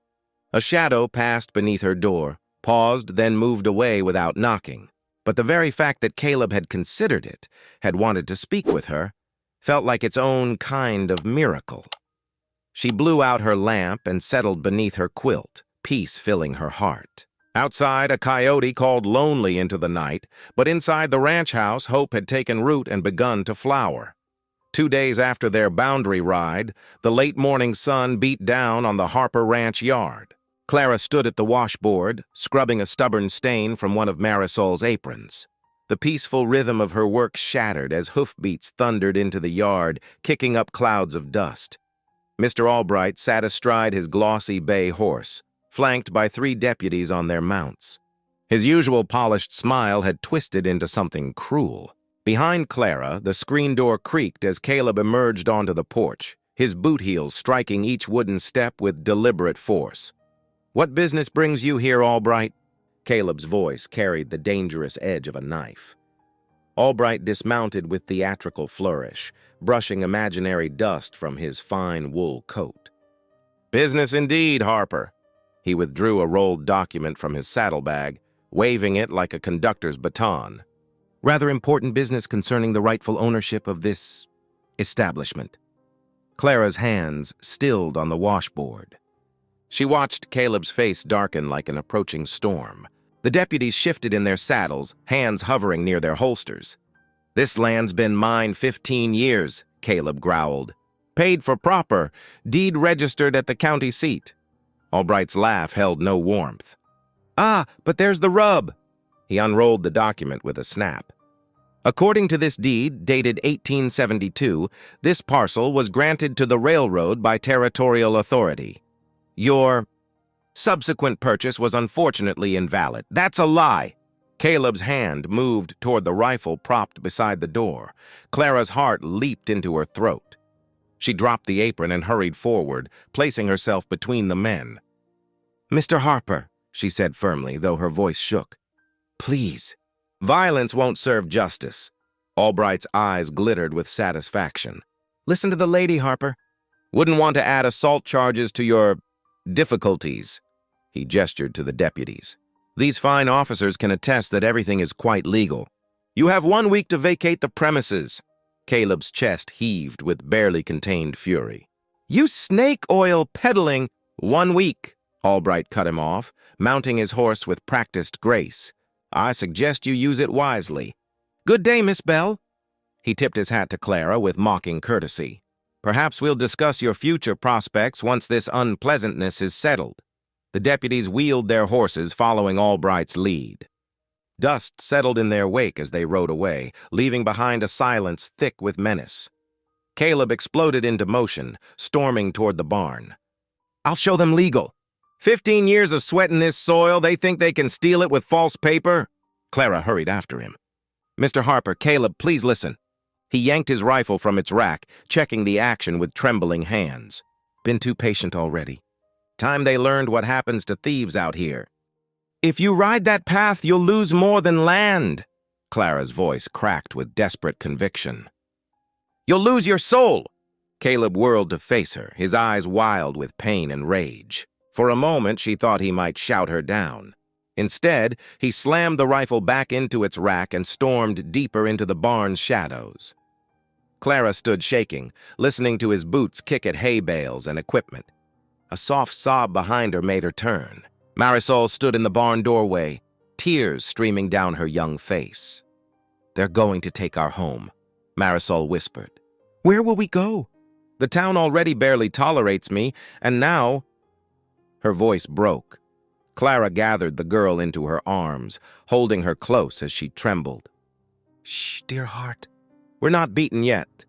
A shadow passed beneath her door, paused, then moved away without knocking. But the very fact that Caleb had considered it, had wanted to speak with her, felt like its own kind of miracle. She blew out her lamp and settled beneath her quilt, peace filling her heart. Outside, a coyote called lonely into the night, but inside the ranch house, hope had taken root and begun to flower. 2 days after their boundary ride, the late morning sun beat down on the Harper Ranch yard. Clara stood at the washboard, scrubbing a stubborn stain from one of Marisol's aprons. The peaceful rhythm of her work shattered as hoofbeats thundered into the yard, kicking up clouds of dust. Mr. Albright sat astride his glossy bay horse, flanked by 3 deputies on their mounts. His usual polished smile had twisted into something cruel. Behind Clara, the screen door creaked as Caleb emerged onto the porch, his boot heels striking each wooden step with deliberate force. "What business brings you here, Albright?" Caleb's voice carried the dangerous edge of a knife. Albright dismounted with theatrical flourish, brushing imaginary dust from his fine wool coat. "Business indeed, Harper." He withdrew a rolled document from his saddlebag, waving it like a conductor's baton. "Rather important business concerning the rightful ownership of this establishment." Clara's hands stilled on the washboard. She watched Caleb's face darken like an approaching storm. The deputies shifted in their saddles, hands hovering near their holsters. "This land's been mine 15 years, Caleb growled. "Paid for proper, deed registered at the county seat." Albright's laugh held no warmth. "Ah, but there's the rub." He unrolled the document with a snap. "According to this deed, dated 1872, this parcel was granted to the railroad by territorial authority. Your subsequent purchase was unfortunately invalid." "That's a lie." Caleb's hand moved toward the rifle propped beside the door. Clara's heart leaped into her throat. She dropped the apron and hurried forward, placing herself between the men. "Mr. Harper," she said firmly, though her voice shook. "Please." "Violence won't serve justice." Albright's eyes glittered with satisfaction. "Listen to the lady, Harper." "Wouldn't want to add assault charges to your difficulties." He gestured to the deputies. "These fine officers can attest that everything is quite legal. You have 1 week to vacate the premises." Caleb's chest heaved with barely contained fury. "You snake oil peddling—" "1 week," Albright cut him off, mounting his horse with practiced grace. "I suggest you use it wisely." "Good day, Miss Bell." He tipped his hat to Clara with mocking courtesy. "Perhaps we'll discuss your future prospects once this unpleasantness is settled." The deputies wheeled their horses, following Albright's lead. Dust settled in their wake as they rode away, leaving behind a silence thick with menace. Caleb exploded into motion, storming toward the barn. "I'll show them legal." 15 years of sweating this soil, they think they can steal it with false paper?" Clara hurried after him. "Mr. Harper, Caleb, please listen." He yanked his rifle from its rack, checking the action with trembling hands. "Been too patient already. Time they learned what happens to thieves out here." "If you ride that path, you'll lose more than land." Clara's voice cracked with desperate conviction. "You'll lose your soul." Caleb whirled to face her, his eyes wild with pain and rage. For a moment, she thought he might shout her down. Instead, he slammed the rifle back into its rack and stormed deeper into the barn's shadows. Clara stood shaking, listening to his boots kick at hay bales and equipment. A soft sob behind her made her turn. Marisol stood in the barn doorway, tears streaming down her young face. "They're going to take our home," Marisol whispered. "Where will we go? The town already barely tolerates me, and now—" Her voice broke. Clara gathered the girl into her arms, holding her close as she trembled. "Shh, dear heart. We're not beaten yet."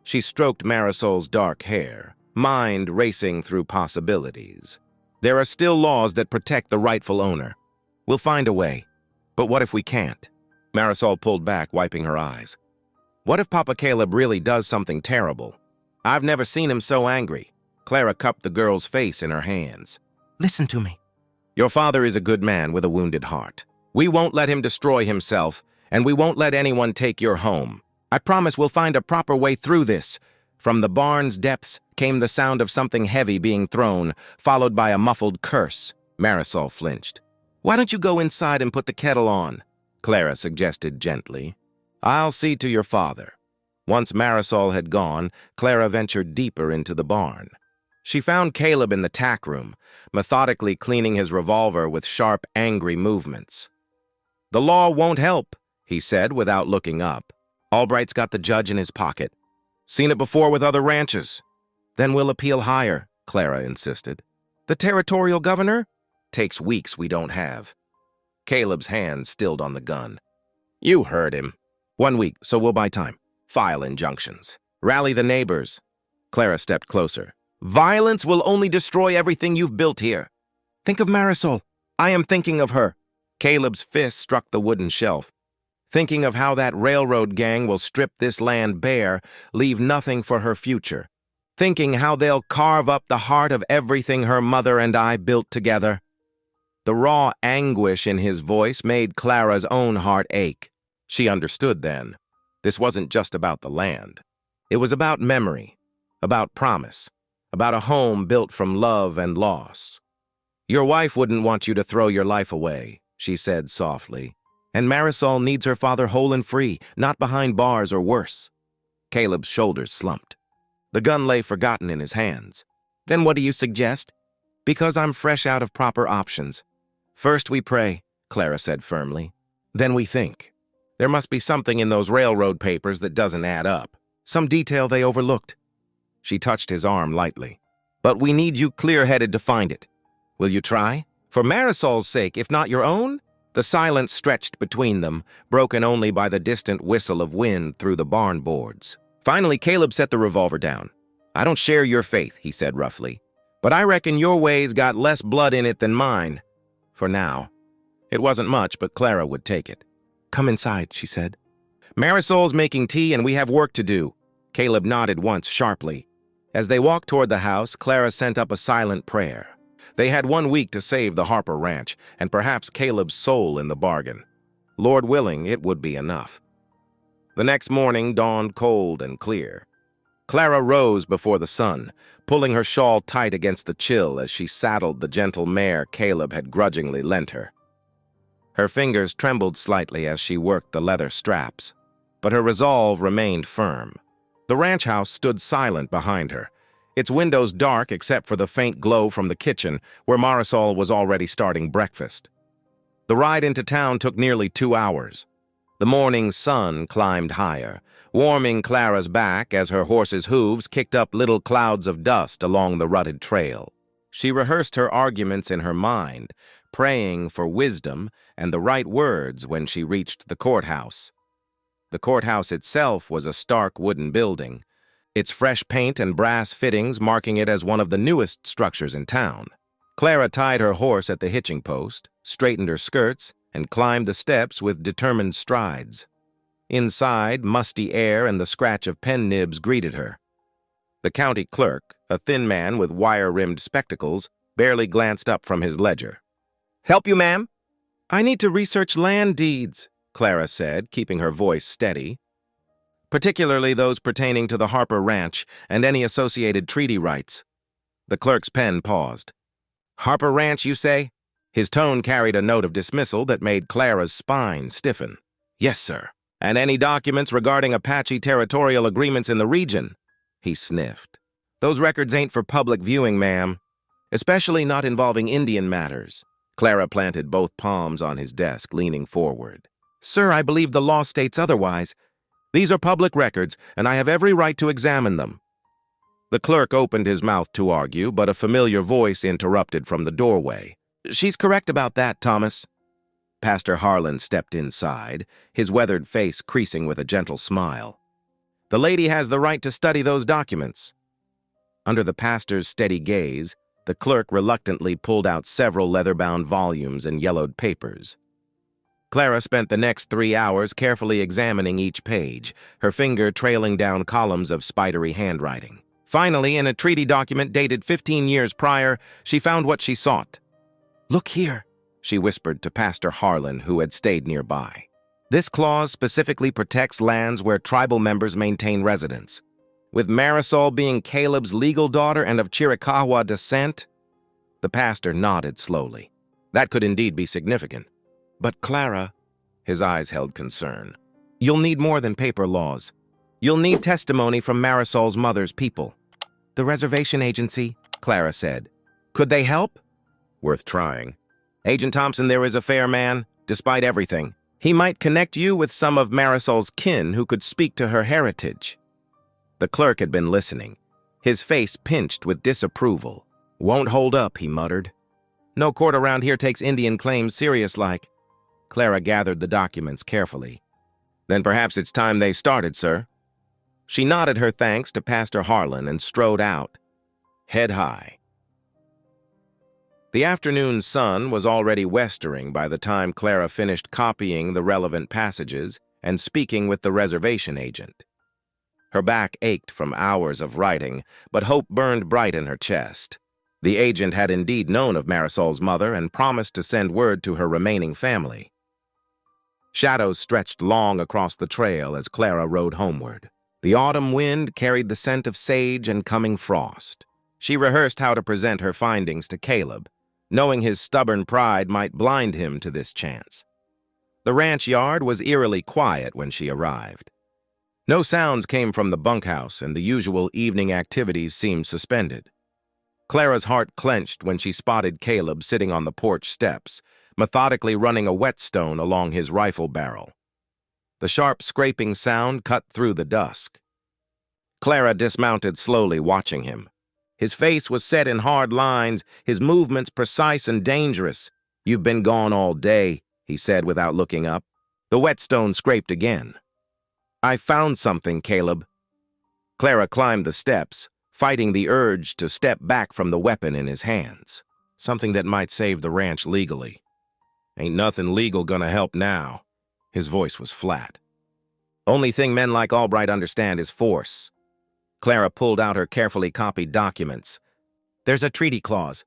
She stroked Marisol's dark hair, mind racing through possibilities. "There are still laws that protect the rightful owner. We'll find a way. But what if we can't?" Marisol pulled back, wiping her eyes. "What if Papa Caleb really does something terrible? I've never seen him so angry." Clara cupped the girl's face in her hands. "Listen to me. Your father is a good man with a wounded heart. We won't let him destroy himself, and we won't let anyone take your home. I promise we'll find a proper way through this." From the barn's depths came the sound of something heavy being thrown, followed by a muffled curse. Marisol flinched. "Why don't you go inside and put the kettle on?" Clara suggested gently. "I'll see to your father." Once Marisol had gone, Clara ventured deeper into the barn. She found Caleb in the tack room, methodically cleaning his revolver with sharp, angry movements. "The law won't help," he said without looking up. "Albright's got the judge in his pocket. Seen it before with other ranches." "Then we'll appeal higher," Clara insisted. "The territorial governor?" "Takes weeks we don't have." Caleb's hand stilled on the gun. You heard him. 1 week, so we'll buy time. File injunctions. Rally the neighbors. Clara stepped closer. Violence will only destroy everything you've built here. Think of Marisol. I am thinking of her. Caleb's fist struck the wooden shelf. Thinking of how that railroad gang will strip this land bare, leave nothing for her future. Thinking how they'll carve up the heart of everything her mother and I built together. The raw anguish in his voice made Clara's own heart ache. She understood then. This wasn't just about the land. It was about memory, about promise, about a home built from love and loss. Your wife wouldn't want you to throw your life away, she said softly. And Marisol needs her father whole and free, not behind bars or worse. Caleb's shoulders slumped. The gun lay forgotten in his hands. Then what do you suggest? Because I'm fresh out of proper options. First we pray, Clara said firmly. Then we think. There must be something in those railroad papers that doesn't add up. Some detail they overlooked. She touched his arm lightly. But we need you clear-headed to find it. Will you try? For Marisol's sake, if not your own? The silence stretched between them, broken only by the distant whistle of wind through the barn boards. Finally, Caleb set the revolver down. I don't share your faith, he said roughly. But I reckon your ways got less blood in it than mine. For now. It wasn't much, but Clara would take it. Come inside, she said. Marisol's making tea and we have work to do. Caleb nodded once sharply. As they walked toward the house, Clara sent up a silent prayer. They had 1 week to save the Harper Ranch, and perhaps Caleb's soul in the bargain. Lord willing, it would be enough. The next morning dawned cold and clear. Clara rose before the sun, pulling her shawl tight against the chill as she saddled the gentle mare Caleb had grudgingly lent her. Her fingers trembled slightly as she worked the leather straps, but her resolve remained firm. The ranch house stood silent behind her, its windows dark except for the faint glow from the kitchen, where Marisol was already starting breakfast. The ride into town took nearly 2 hours. The morning sun climbed higher, warming Clara's back as her horse's hooves kicked up little clouds of dust along the rutted trail. She rehearsed her arguments in her mind, praying for wisdom and the right words when she reached the courthouse. The courthouse itself was a stark wooden building, its fresh paint and brass fittings marking it as one of the newest structures in town. Clara tied her horse at the hitching post, straightened her skirts, and climbed the steps with determined strides. Inside, musty air and the scratch of pen nibs greeted her. The county clerk, a thin man with wire-rimmed spectacles, barely glanced up from his ledger. "Help you, ma'am?" "I need to research land deeds," Clara said, keeping her voice steady. "Particularly those pertaining to the Harper Ranch and any associated treaty rights." The clerk's pen paused. "Harper Ranch, you say?" His tone carried a note of dismissal that made Clara's spine stiffen. "Yes, sir. And any documents regarding Apache territorial agreements in the region?" He sniffed. "Those records ain't for public viewing, ma'am. Especially not involving Indian matters." Clara planted both palms on his desk, leaning forward. "Sir, I believe the law states otherwise. These are public records, and I have every right to examine them." The clerk opened his mouth to argue, but a familiar voice interrupted from the doorway. "She's correct about that, Thomas." Pastor Harlan stepped inside, his weathered face creasing with a gentle smile. "The lady has the right to study those documents." Under the pastor's steady gaze, the clerk reluctantly pulled out several leather-bound volumes and yellowed papers. Clara spent the next 3 hours carefully examining each page, her finger trailing down columns of spidery handwriting. Finally, in a treaty document dated 15 years prior, she found what she sought. "Look here," she whispered to Pastor Harlan, who had stayed nearby. "This clause specifically protects lands where tribal members maintain residence. With Marisol being Caleb's legal daughter and of Chiricahua descent." The pastor nodded slowly. That could indeed be significant. "But Clara," his eyes held concern, "you'll need more than paper laws. You'll need testimony from Marisol's mother's people." "The reservation agency," Clara said. "Could they help?" "Worth trying. Agent Thompson there is a fair man, despite everything. He might connect you with some of Marisol's kin who could speak to her heritage." The clerk had been listening, his face pinched with disapproval. "Won't hold up," he muttered. "No court around here takes Indian claims serious-like." Clara gathered the documents carefully. Then perhaps it's time they started, sir. She nodded her thanks to Pastor Harlan and strode out, head high. The afternoon sun was already westering by the time Clara finished copying the relevant passages and speaking with the reservation agent. Her back ached from hours of writing, but hope burned bright in her chest. The agent had indeed known of Marisol's mother and promised to send word to her remaining family. Shadows stretched long across the trail as Clara rode homeward. The autumn wind carried the scent of sage and coming frost. She rehearsed how to present her findings to Caleb, knowing his stubborn pride might blind him to this chance. The ranch yard was eerily quiet when she arrived. No sounds came from the bunkhouse, and the usual evening activities seemed suspended. Clara's heart clenched when she spotted Caleb sitting on the porch steps, methodically running a whetstone along his rifle barrel. The sharp scraping sound cut through the dusk. Clara dismounted slowly, watching him. His face was set in hard lines, his movements precise and dangerous. "You've been gone all day," he said without looking up. The whetstone scraped again. "I found something, Caleb." Clara climbed the steps, fighting the urge to step back from the weapon in his hands. Something that might save the ranch legally. "Ain't nothing legal gonna help now." His voice was flat. "Only thing men like Albright understand is force." Clara pulled out her carefully copied documents. "There's a treaty clause.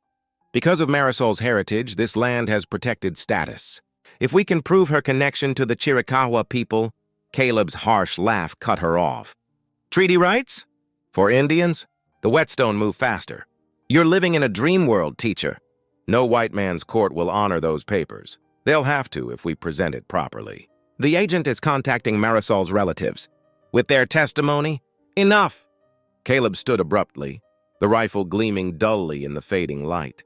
Because of Marisol's heritage, this land has protected status. If we can prove her connection to the Chiricahua people..." Caleb's harsh laugh cut her off. "Treaty rights? For Indians?" The whetstone moved faster. "You're living in a dream world, teacher. No white man's court will honor those papers. They'll have to if we present it properly. The agent is contacting Marisol's relatives. With their testimony..." "Enough!" Caleb stood abruptly, the rifle gleaming dully in the fading light.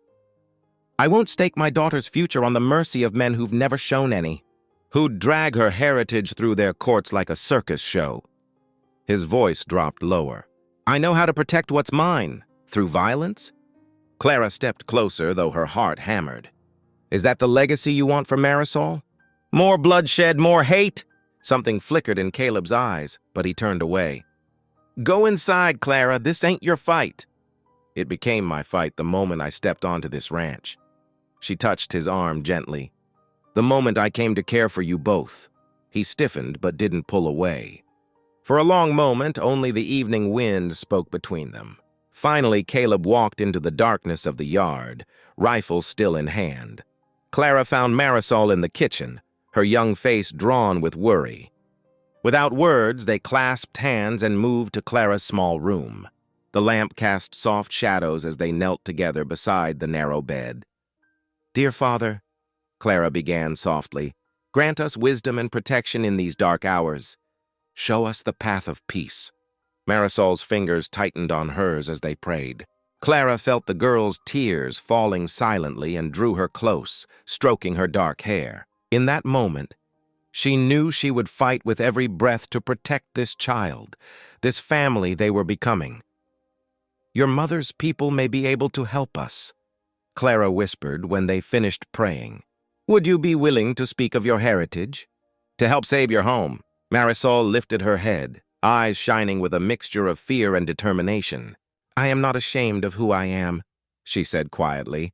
"I won't stake my daughter's future on the mercy of men who've never shown any, who'd drag her heritage through their courts like a circus show." His voice dropped lower. "I know how to protect what's mine. Through violence?" Clara stepped closer, though her heart hammered. "Is that the legacy you want for Marisol? More bloodshed, more hate?" Something flickered in Caleb's eyes, but he turned away. "Go inside, Clara. This ain't your fight." "It became my fight the moment I stepped onto this ranch." She touched his arm gently. "The moment I came to care for you both." He stiffened but didn't pull away. For a long moment, only the evening wind spoke between them. Finally, Caleb walked into the darkness of the yard, rifle still in hand. Clara found Marisol in the kitchen, her young face drawn with worry. Without words, they clasped hands and moved to Clara's small room. The lamp cast soft shadows as they knelt together beside the narrow bed. "Dear Father," Clara began softly, "grant us wisdom and protection in these dark hours. Show us the path of peace." Marisol's fingers tightened on hers as they prayed. Clara felt the girl's tears falling silently and drew her close, stroking her dark hair. In that moment, she knew she would fight with every breath to protect this child, this family they were becoming. "Your mother's people may be able to help us," Clara whispered when they finished praying. "Would you be willing to speak of your heritage? To help save your home?" Marisol lifted her head, eyes shining with a mixture of fear and determination. "I am not ashamed of who I am," she said quietly.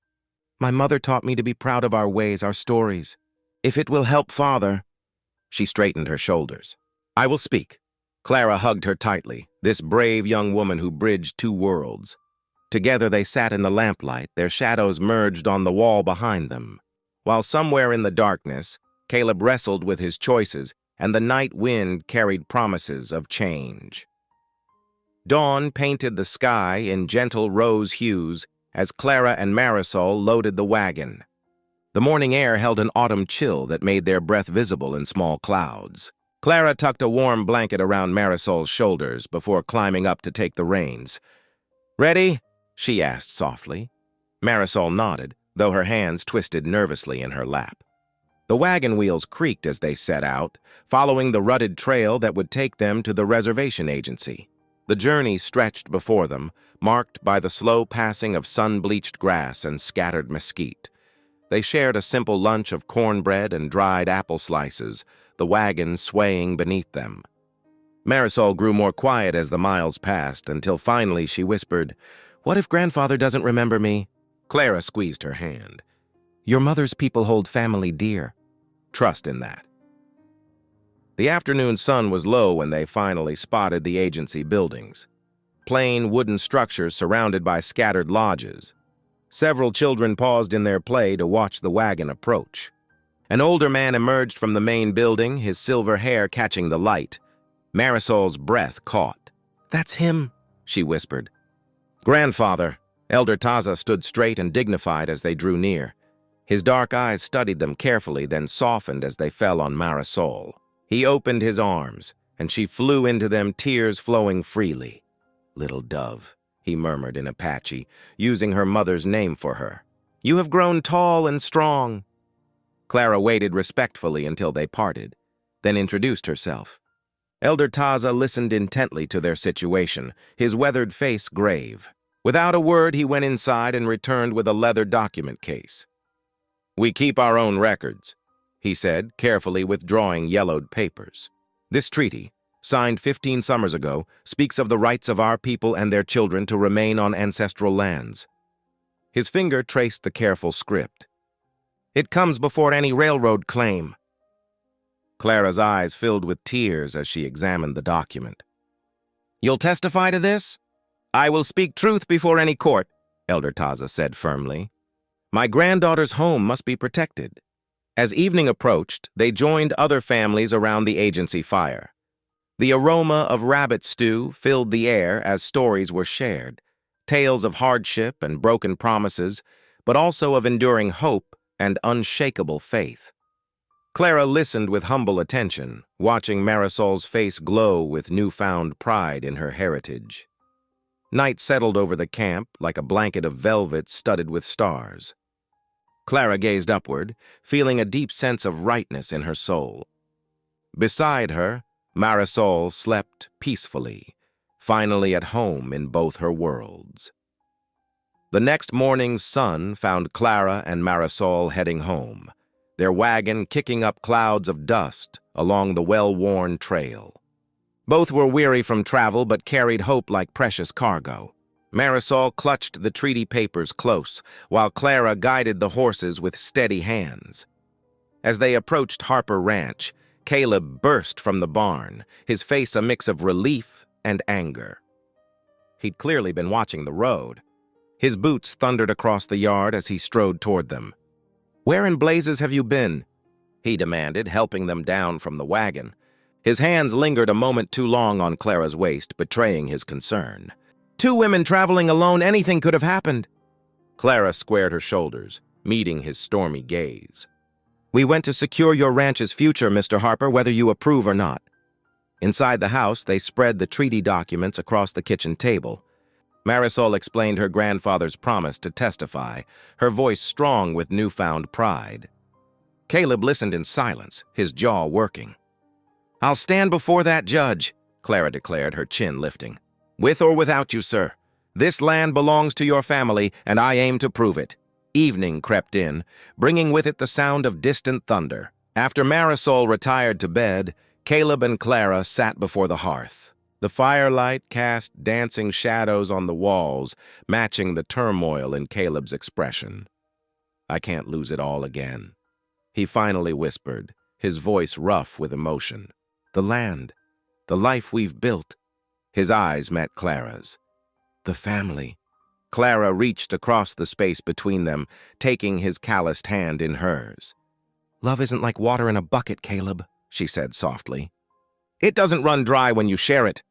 "My mother taught me to be proud of our ways, our stories. If it will help Father..." She straightened her shoulders. "I will speak." Clara hugged her tightly, this brave young woman who bridged two worlds. Together they sat in the lamplight, their shadows merged on the wall behind them. While somewhere in the darkness, Caleb wrestled with his choices, and the night wind carried promises of change. Dawn painted the sky in gentle rose hues as Clara and Marisol loaded the wagon. The morning air held an autumn chill that made their breath visible in small clouds. Clara tucked a warm blanket around Marisol's shoulders before climbing up to take the reins. "Ready?" she asked softly. Marisol nodded, though her hands twisted nervously in her lap. The wagon wheels creaked as they set out, following the rutted trail that would take them to the reservation agency. The journey stretched before them, marked by the slow passing of sun-bleached grass and scattered mesquite. They shared a simple lunch of cornbread and dried apple slices, the wagon swaying beneath them. Marisol grew more quiet as the miles passed, until finally she whispered, "What if Grandfather doesn't remember me?" Clara squeezed her hand. "Your mother's people hold family dear. Trust in that." The afternoon sun was low when they finally spotted the agency buildings. Plain wooden structures surrounded by scattered lodges. Several children paused in their play to watch the wagon approach. An older man emerged from the main building, his silver hair catching the light. Marisol's breath caught. "That's him," she whispered. "Grandfather." Elder Taza stood straight and dignified as they drew near. His dark eyes studied them carefully, then softened as they fell on Marisol. He opened his arms, and she flew into them, tears flowing freely. "Little dove," he murmured in Apache, using her mother's name for her. "You have grown tall and strong." Clara waited respectfully until they parted, then introduced herself. Elder Taza listened intently to their situation, his weathered face grave. Without a word, he went inside and returned with a leather document case. "We keep our own records," he said, carefully withdrawing yellowed papers. "This treaty, signed 15 summers ago, speaks of the rights of our people and their children to remain on ancestral lands." His finger traced the careful script. "It comes before any railroad claim." Clara's eyes filled with tears as she examined the document. "You'll testify to this?" "I will speak truth before any court," Elder Taza said firmly. "My granddaughter's home must be protected." As evening approached, they joined other families around the agency fire. The aroma of rabbit stew filled the air as stories were shared, tales of hardship and broken promises, but also of enduring hope and unshakable faith. Clara listened with humble attention, watching Marisol's face glow with newfound pride in her heritage. Night settled over the camp like a blanket of velvet studded with stars. Clara gazed upward, feeling a deep sense of rightness in her soul. Beside her, Marisol slept peacefully, finally at home in both her worlds. The next morning's sun found Clara and Marisol heading home, their wagon kicking up clouds of dust along the well-worn trail. Both were weary from travel but carried hope like precious cargo. Marisol clutched the treaty papers close, while Clara guided the horses with steady hands. As they approached Harper Ranch, Caleb burst from the barn, his face a mix of relief and anger. He'd clearly been watching the road. His boots thundered across the yard as he strode toward them. "Where in blazes have you been?" he demanded, helping them down from the wagon. His hands lingered a moment too long on Clara's waist, betraying his concern. "Two women traveling alone, anything could have happened." Clara squared her shoulders, meeting his stormy gaze. "We went to secure your ranch's future, Mr. Harper, whether you approve or not." Inside the house, they spread the treaty documents across the kitchen table. Marisol explained her grandfather's promise to testify, her voice strong with newfound pride. Caleb listened in silence, his jaw working. "I'll stand before that judge," Clara declared, her chin lifting. "With or without you, sir. This land belongs to your family, and I aim to prove it." Evening crept in, bringing with it the sound of distant thunder. After Marisol retired to bed, Caleb and Clara sat before the hearth. The firelight cast dancing shadows on the walls, matching the turmoil in Caleb's expression. "I can't lose it all again," he finally whispered, his voice rough with emotion. "The land, the life we've built." His eyes met Clara's. "The family." Clara reached across the space between them, taking his calloused hand in hers. "Love isn't like water in a bucket, Caleb," she said softly. "It doesn't run dry when you share it.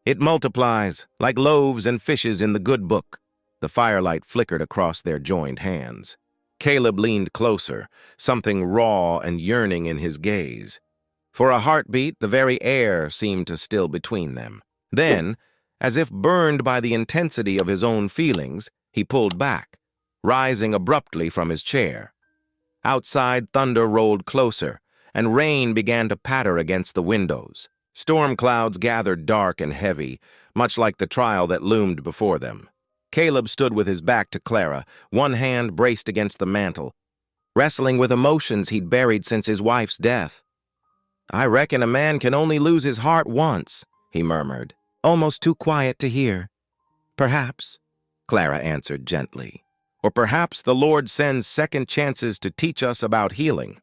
It multiplies, like loaves and fishes in the good book." The firelight flickered across their joined hands. Caleb leaned closer, something raw and yearning in his gaze. For a heartbeat, the very air seemed to still between them. Then, as if burned by the intensity of his own feelings, he pulled back, rising abruptly from his chair. Outside, thunder rolled closer, and rain began to patter against the windows. Storm clouds gathered dark and heavy, much like the trial that loomed before them. Caleb stood with his back to Clara, one hand braced against the mantel. wrestling with emotions he'd buried since his wife's death. "I reckon a man can only lose his heart once," he murmured, almost too quiet to hear. "Perhaps," Clara answered gently. "Or perhaps the Lord sends second chances to teach us about healing."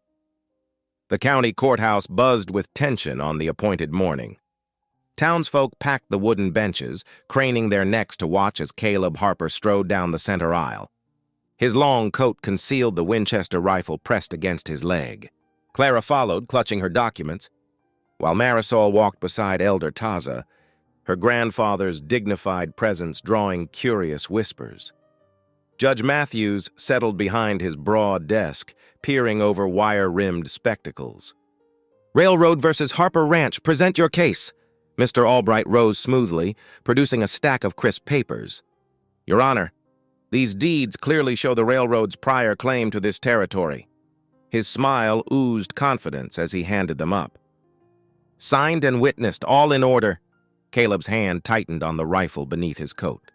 The county courthouse buzzed with tension on the appointed morning. Townsfolk packed the wooden benches, craning their necks to watch as Caleb Harper strode down the center aisle. His long coat concealed the Winchester rifle pressed against his leg. Clara followed, clutching her documents, while Marisol walked beside Elder Taza, her grandfather's dignified presence drawing curious whispers. Judge Matthews settled behind his broad desk, peering over wire-rimmed spectacles. "Railroad versus Harper Ranch, present your case." Mr. Albright rose smoothly, producing a stack of crisp papers. "Your Honor, these deeds clearly show the railroad's prior claim to this territory." His smile oozed confidence as he handed them up. "Signed and witnessed, all in order." Caleb's hand tightened on the rifle beneath his coat.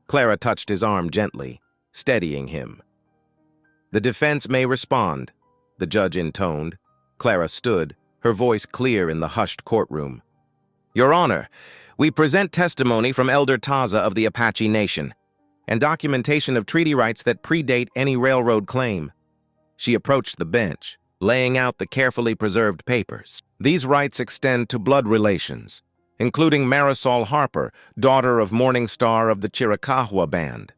Clara touched his arm gently, steadying him. "The defense may respond," the judge intoned. Clara stood, her voice clear in the hushed courtroom. "Your Honor, we present testimony from Elder Taza of the Apache Nation and documentation of treaty rights that predate any railroad claim." She approached the bench, laying out the carefully preserved papers. "These rights extend to blood relations, including Marisol Harper, daughter of Morning Star of the Chiricahua Band."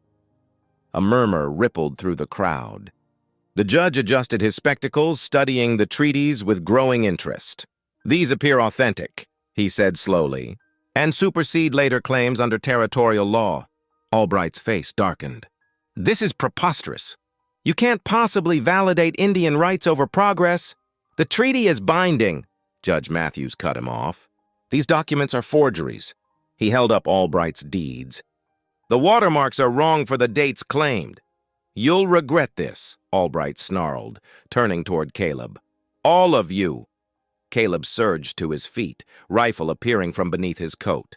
A murmur rippled through the crowd. The judge adjusted his spectacles, studying the treaties with growing interest. "These appear authentic," he said slowly, "and supersede later claims under territorial law." Albright's face darkened. "This is preposterous. You can't possibly validate Indian rights over progress. The treaty is binding." Judge Matthews cut him off. "These documents are forgeries." He held up Albright's deeds. "The watermarks are wrong for the dates claimed." "You'll regret this," Albright snarled, turning toward Caleb. "All of you." Caleb surged to his feet, rifle appearing from beneath his coat.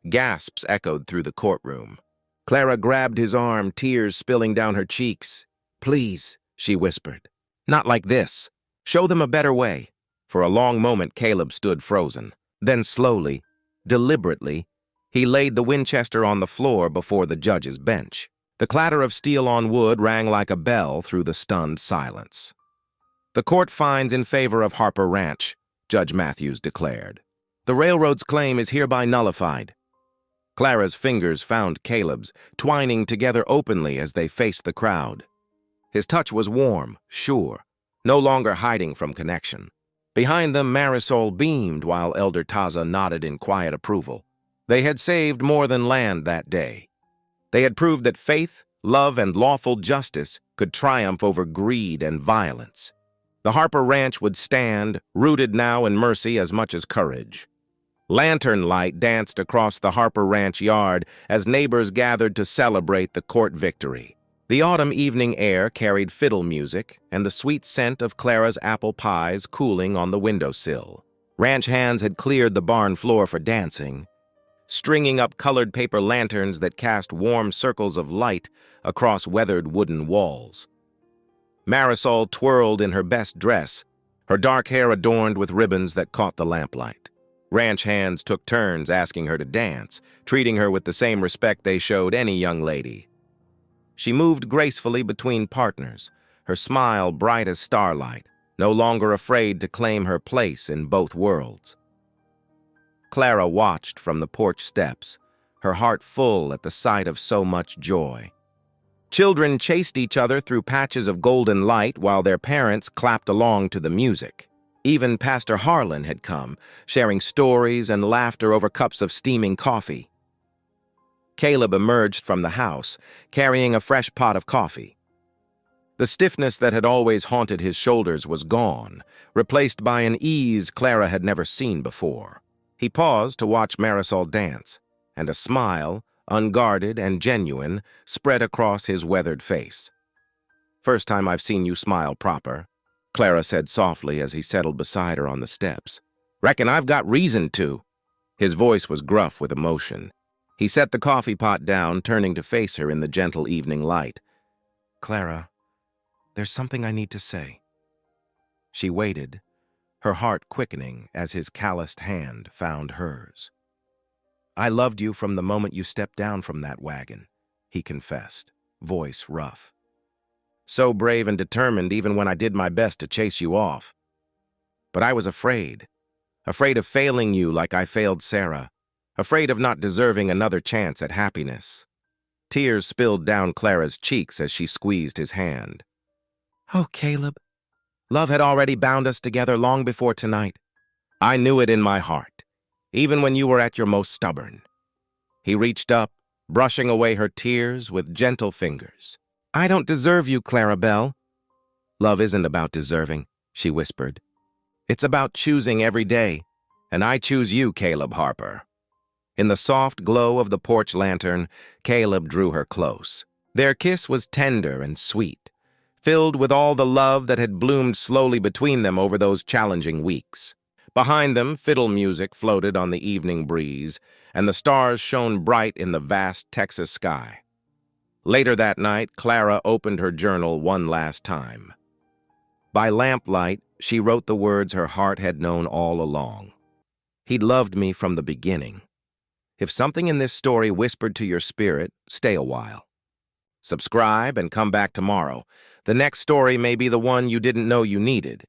Gasps echoed through the courtroom. Clara grabbed his arm, tears spilling down her cheeks. "Please," she whispered. "Not like this. Show them a better way." For a long moment, Caleb stood frozen. Then slowly, deliberately, he laid the Winchester on the floor before the judge's bench. The clatter of steel on wood rang like a bell through the stunned silence. "The court finds in favor of Harper Ranch," Judge Matthews declared. "The railroad's claim is hereby nullified." Clara's fingers found Caleb's, twining together openly as they faced the crowd. His touch was warm, sure, no longer hiding from connection. Behind them, Marisol beamed while Elder Taza nodded in quiet approval. They had saved more than land that day. They had proved that faith, love, and lawful justice could triumph over greed and violence. The Harper Ranch would stand, rooted now in mercy as much as courage. Lantern light danced across the Harper Ranch yard as neighbors gathered to celebrate the court victory. The autumn evening air carried fiddle music and the sweet scent of Clara's apple pies cooling on the windowsill. Ranch hands had cleared the barn floor for dancing, stringing up colored paper lanterns that cast warm circles of light across weathered wooden walls. Marisol twirled in her best dress, her dark hair adorned with ribbons that caught the lamplight. Ranch hands took turns asking her to dance, treating her with the same respect they showed any young lady. She moved gracefully between partners, her smile bright as starlight, no longer afraid to claim her place in both worlds. Clara watched from the porch steps, her heart full at the sight of so much joy. Children chased each other through patches of golden light while their parents clapped along to the music. Even Pastor Harlan had come, sharing stories and laughter over cups of steaming coffee. Caleb emerged from the house, carrying a fresh pot of coffee. The stiffness that had always haunted his shoulders was gone, replaced by an ease Clara had never seen before. He paused to watch Marisol dance, and a smile, unguarded and genuine, spread across his weathered face. "First time I've seen you smile proper," Clara said softly as he settled beside her on the steps. "Reckon I've got reason to." His voice was gruff with emotion. He set the coffee pot down, turning to face her in the gentle evening light. "Clara, There's something I need to say. She waited, her heart quickening as his calloused hand found hers. I loved you from the moment you stepped down from that wagon, he confessed, voice rough. So brave and determined even when I did my best to chase you off. But I was afraid of failing you like I failed Sarah, afraid of not deserving another chance at happiness. Tears spilled down Clara's cheeks as she squeezed his hand. Oh, Caleb, love had already bound us together long before tonight. I knew it in my heart, even when you were at your most stubborn. He reached up, brushing away her tears with gentle fingers. I don't deserve you, Clarabelle. Love isn't about deserving, she whispered. It's about choosing every day, and I choose you, Caleb Harper. In the soft glow of the porch lantern, Caleb drew her close. Their kiss was tender and sweet, filled with all the love that had bloomed slowly between them over those challenging weeks. Behind them, fiddle music floated on the evening breeze, and the stars shone bright in the vast Texas sky. Later that night, Clara opened her journal one last time. By lamplight, she wrote the words her heart had known all along. He'd loved me from the beginning. If something in this story whispered to your spirit, stay a while. Subscribe and come back tomorrow. The next story may be the one you didn't know you needed.